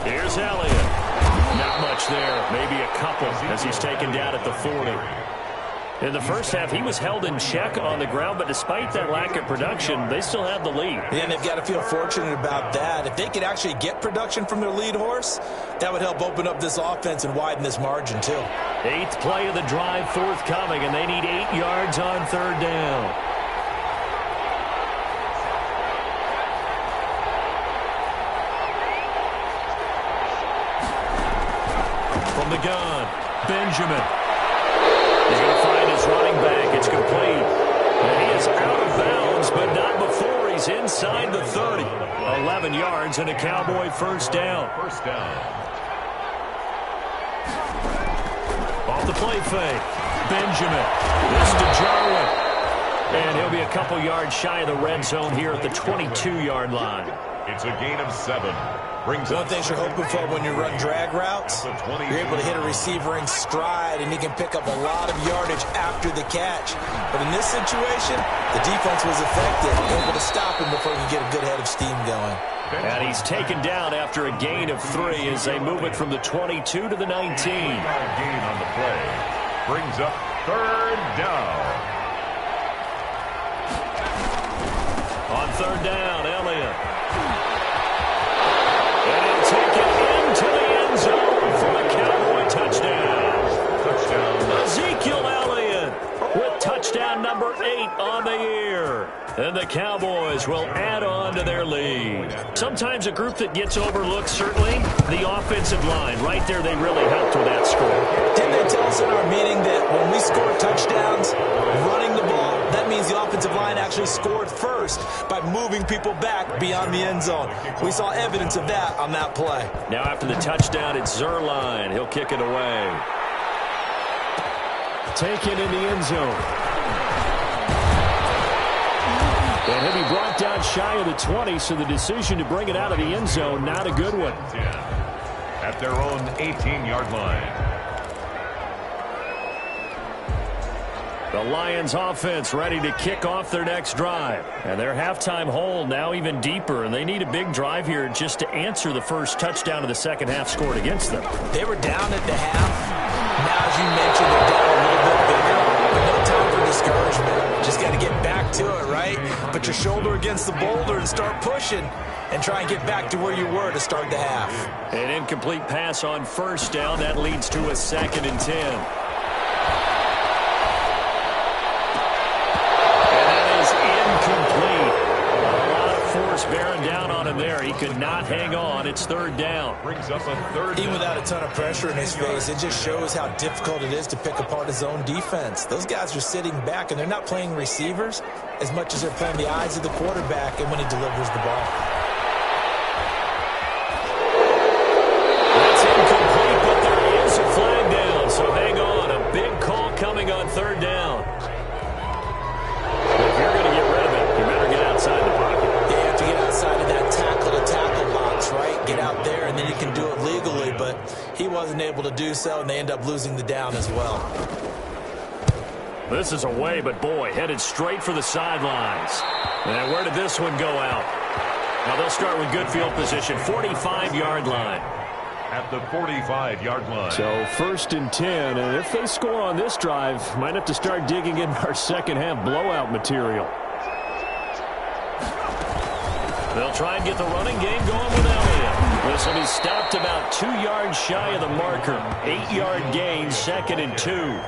Here's Elliott. Not much there. Maybe a couple as he's taken down at the 40. In the first half, he was held in check on the ground, but despite that lack of production, they still have the lead. Yeah, and they've got to feel fortunate about that. If they could actually get production from their lead horse, that would help open up this offense and widen this margin, too. 8th play of the drive forthcoming, and they need 8 yards on 3rd down. From the gun, Benjamin. He's going to find his running back. It's complete. And he is out of bounds, but not before he's inside the 30. 11 yards and a Cowboy 1st down. 1st down. Off the play fake. Benjamin. This to Jarwin. And he'll be a couple yards shy of the red zone here at the 22-yard line. It's a gain of 7. One thing you're hoping for when you run drag routes, you're able to hit a receiver in stride, and he can pick up a lot of yardage after the catch. But in this situation, the defense was effective, able to stop him before he could get a good head of steam going. And he's taken down after a gain of 3 as they move it from the 22 to the 19. Gain on the play. Brings up 3rd down. On 3rd down, Elliott. And he'll take it into the end zone for a Cowboy touchdown. Touchdown. Ezekiel Elliott with touchdown number 8 on the year. And the Cowboys will add on to their lead. Sometimes a group that gets overlooked, certainly, the offensive line. Right there, they really helped with that score. Didn't they tell us in our meeting that when we score touchdowns, running the ball, that means the offensive line actually scored first by moving people back beyond the end zone. We saw evidence of that on that play. Now after the touchdown, it's Zerline. He'll kick it away. Taken in the end zone. And he'll be brought down shy of the 20, so the decision to bring it out of the end zone, not a good one. At their own 18-yard line. The Lions offense ready to kick off their next drive. And their halftime hole now even deeper, and they need a big drive here just to answer the first touchdown of the second half scored against them. They were down at the half. Now, as you mentioned, they're down a little bit bigger. But no time for discouragement. Just got to get back to it, right? Put your shoulder against the boulder and start pushing and try and get back to where you were to start the half. An incomplete pass on 1st down. That leads to a 2nd and 10. Bearing down on him there. there. He could not hang on. It's third down. Brings up a third Even down. without a ton of pressure in his face, it just shows how difficult it is to pick apart his own defense. Those guys are sitting back, and they're not playing receivers as much as they're playing the eyes of the quarterback and when he delivers the ball. That's incomplete, but there is a flag down, so hang on. A big call coming on third down. If you're going to get rid of it, you better get outside the pocket. You have to get outside of that tackle-to-tackle box, right? Get out there, and then you can do it legally, but he wasn't able to do so, and they end up losing the down as well. This is away, but boy, headed straight for the sidelines. And where did this one go out? Now they'll start with good field position, 45-yard line. At the 45-yard line. So first and 10, and if they score on this drive, might have to start digging in our second-half blowout material. They'll try and get the running game going with Elliott. This will be stopped about 2 yards shy of the marker. 8-yard gain, 2nd and 2.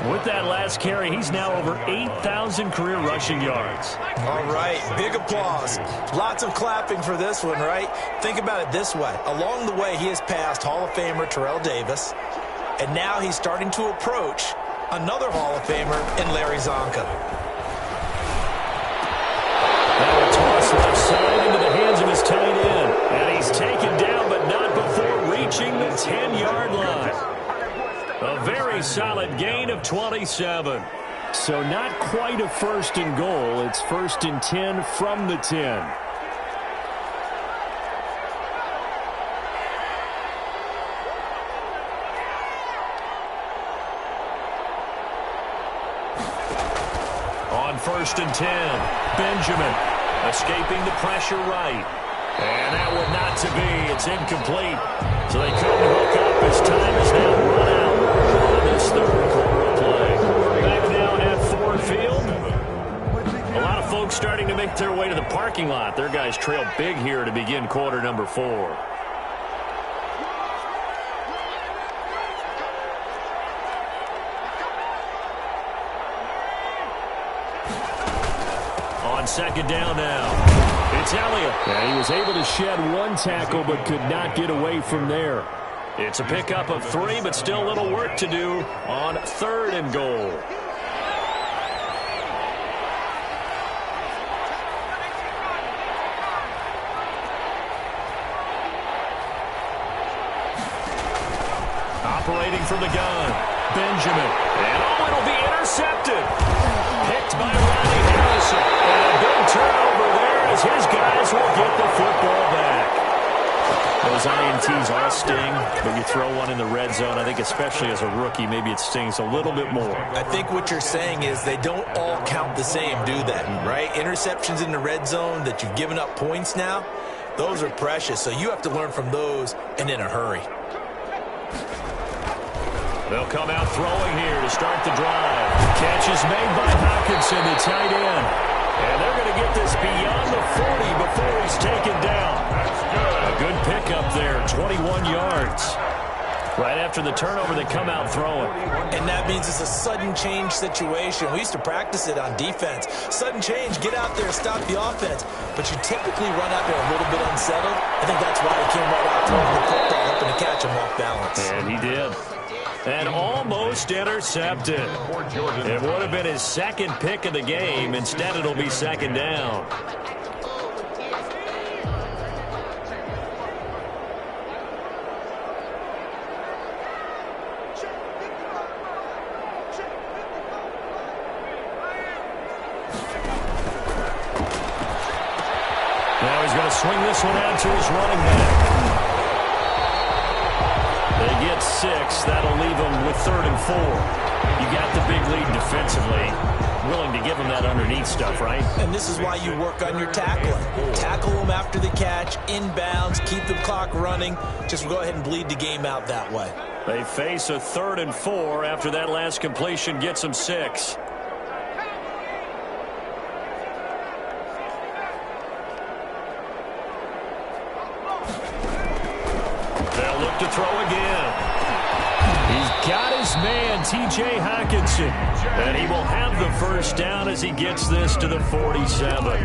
With that last carry, he's now over 8,000 career rushing yards. All right, big applause. Lots of clapping for this one, right? Think about it this way. Along the way, he has passed Hall of Famer Terrell Davis, and now he's starting to approach another Hall of Famer in Larry Zonka. Now a toss left side into the hands of his tight end. And he's taken down, but not before reaching the 10-yard line. A very solid gain of 27. So not quite a first and goal. It's first and 10 from the 10. On first and 10, Benjamin escaping the pressure right. And that one not to be. It's incomplete. So they couldn't hook up. His time is now run out on this third quarter play. Back now at Ford Field. A lot of folks starting to make their way to the parking lot. Their guys trail big here to begin quarter number 4. On second down now. It's Elliott. Yeah, he was able to shed one tackle but could not get away from there. It's a pickup of 3, but still a little work to do on third and goal. Operating from the gun, Benjamin. And oh, it'll be intercepted. Picked by Ronnie Harrison. And a big turnover there as his guys will get the football back. Those INTs all sting, but you throw one in the red zone, I think especially as a rookie, maybe it stings a little bit more. I think what you're saying is they don't all count the same, do they? Right? Interceptions in the red zone that you've given up points now, those are precious. So you have to learn from those and in a hurry. They'll come out throwing here to start the drive. Catch is made by Hockenson, the tight end. And they're going to get this beyond the 40 before he's taken down. A good pickup there, 21 yards. Right after the turnover, they come out throwing. And that means it's a sudden change situation. We used to practice it on defense. Sudden change, get out there, stop the offense. But you typically run out there a little bit unsettled. I think that's why he came right out throwing the football, hoping to catch him off balance. And he did. And almost intercepted. It would have been his second pick of the game. Instead, it'll be second down. Now he's going to swing this one out to his running back. They get 6. That'll leave them with 3rd and 4. You got the big lead defensively. Willing to give them that underneath stuff, right? And this is why you work on your tackling. Tackle them after the catch, inbounds, keep the clock running. Just go ahead and bleed the game out that way. They face a 3rd and 4 after that last completion gets them 6. They'll look to throw again. He's got his man, T.J. Hockenson. And he will have the first down as he gets this to the 47.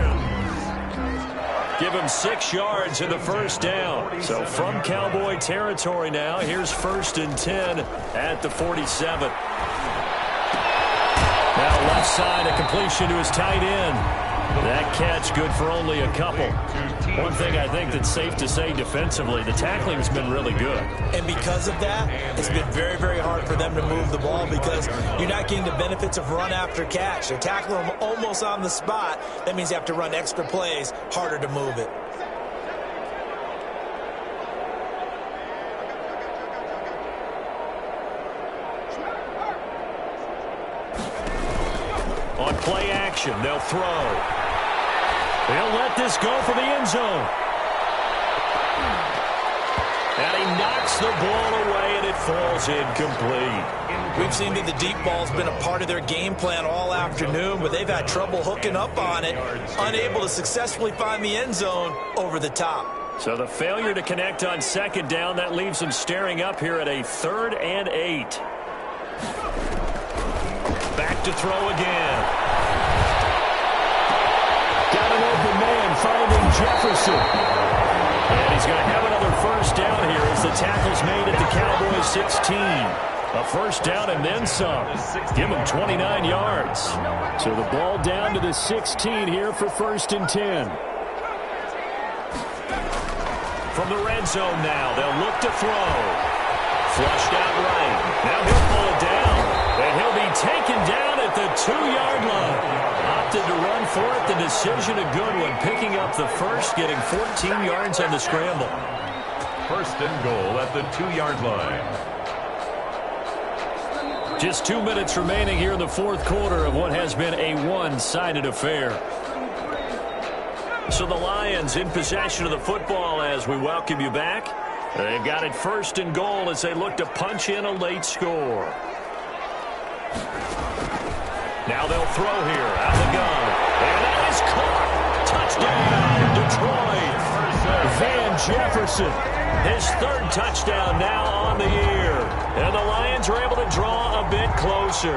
Give him 6 yards in the first down. So from Cowboy territory now, here's 1st and 10 at the 47. Now left side, a completion to his tight end. That catch good for only a couple. One thing I think that's safe to say defensively, the tackling's been really good. And because of that, it's been very, very hard for them to move the ball because you're not getting the benefits of run after catch. They're tackling them almost on the spot. That means you have to run extra plays, harder to move it. On play action, they'll throw. They'll let this go for the end zone. And he knocks the ball away, and it falls incomplete. We've seen that the deep ball's been a part of their game plan all afternoon, but they've had trouble hooking up on it, unable to successfully find the end zone over the top. So the failure to connect on 2nd down, that leaves them staring up here at a 3rd and 8. Back to throw again. Got an open man finding Jefferson. And he's going to have another first down here as the tackle's made at the Cowboys 16. A first down and then some. Give him 29 yards. So the ball down to the 16 here for 1st and 10. From the red zone now, they'll look to throw. Flushed out right. Now he'll pull it down. And he'll be taken down at the 2-yard line. Opted to run for it. The decision a good one. Picking up the first, getting 14 yards on the scramble. 1st and goal at the 2-yard line. Just 2 minutes remaining here in the 4th quarter of what has been a one-sided affair. So the Lions in possession of the football as we welcome you back. They've got it 1st and goal as they look to punch in a late score. Now they'll throw here out of the gun. And that is caught. Touchdown, Detroit. Van Jefferson, his 3rd touchdown now on the year. And the Lions are able to draw a bit closer.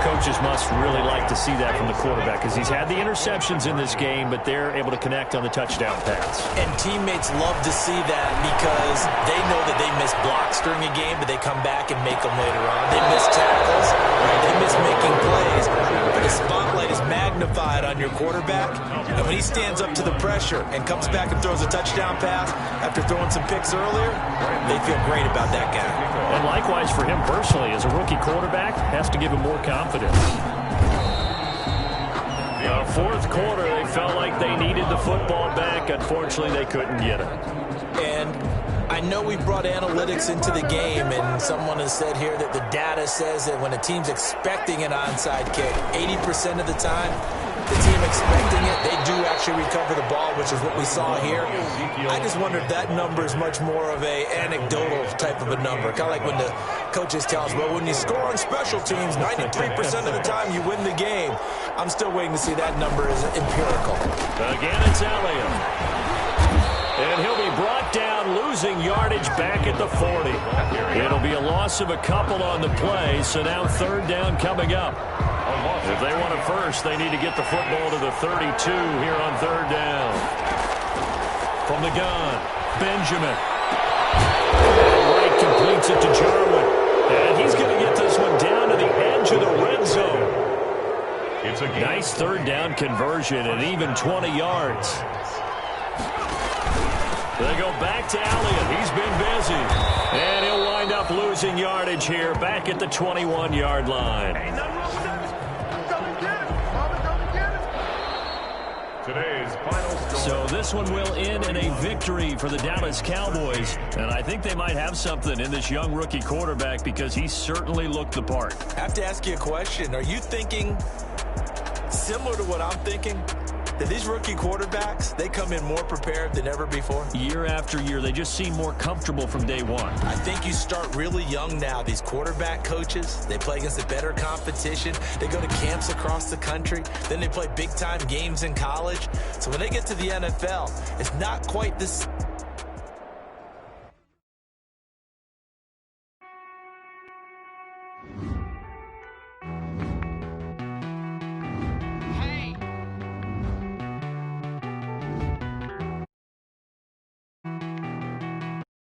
Coaches must really like to see that from the quarterback because he's had the interceptions in this game, but they're able to connect on the touchdown pass. And teammates love to see that because they know that they miss blocks during a game, but they come back and make them later on. They miss tackles. They miss making plays. But the spotlight is magnified on your quarterback. And when he stands up to the pressure and comes back and throws a touchdown pass after throwing some picks earlier, they feel great about that guy. And likewise for him personally, as a rookie quarterback, has to give him more confidence. The 4th quarter, they felt like they needed the football back. Unfortunately, they couldn't get it. And I know we brought analytics into the game, and someone has said here that the data says that when a team's expecting an onside kick, 80% of the time, the team expecting it, they do actually recover the ball, which is what we saw here. I just wonder if that number is much more of a anecdotal type of a number. Kind of like when the coaches tell us, well, when you score on special teams, 93% of the time you win the game. I'm still waiting to see that number is empirical. Again, it's Elliott. And he'll be brought down, losing yardage back at the 40. It'll be a loss of a couple on the play, so now 3rd down coming up. If they want it first, they need to get the football to the 32 here on 3rd down. From the gun, Benjamin. Wright completes it to Jarwin. And he's going to get this one down to the edge of the red zone. It's a nice 3rd down conversion and even 20 yards. They go back to Elliott. He's been busy. And he'll wind up losing yardage here back at the 21-yard line. Today's final score. So this one will end in a victory for the Dallas Cowboys. And I think they might have something in this young rookie quarterback because he certainly looked the part. I have to ask you a question. Are you thinking similar to what I'm thinking? That these rookie quarterbacks, they come in more prepared than ever before? Year after year, they just seem more comfortable from day one. I think you start really young now. These quarterback coaches, they play against a better competition. They go to camps across the country. Then they play big-time games in college. So when they get to the NFL, it's not quite this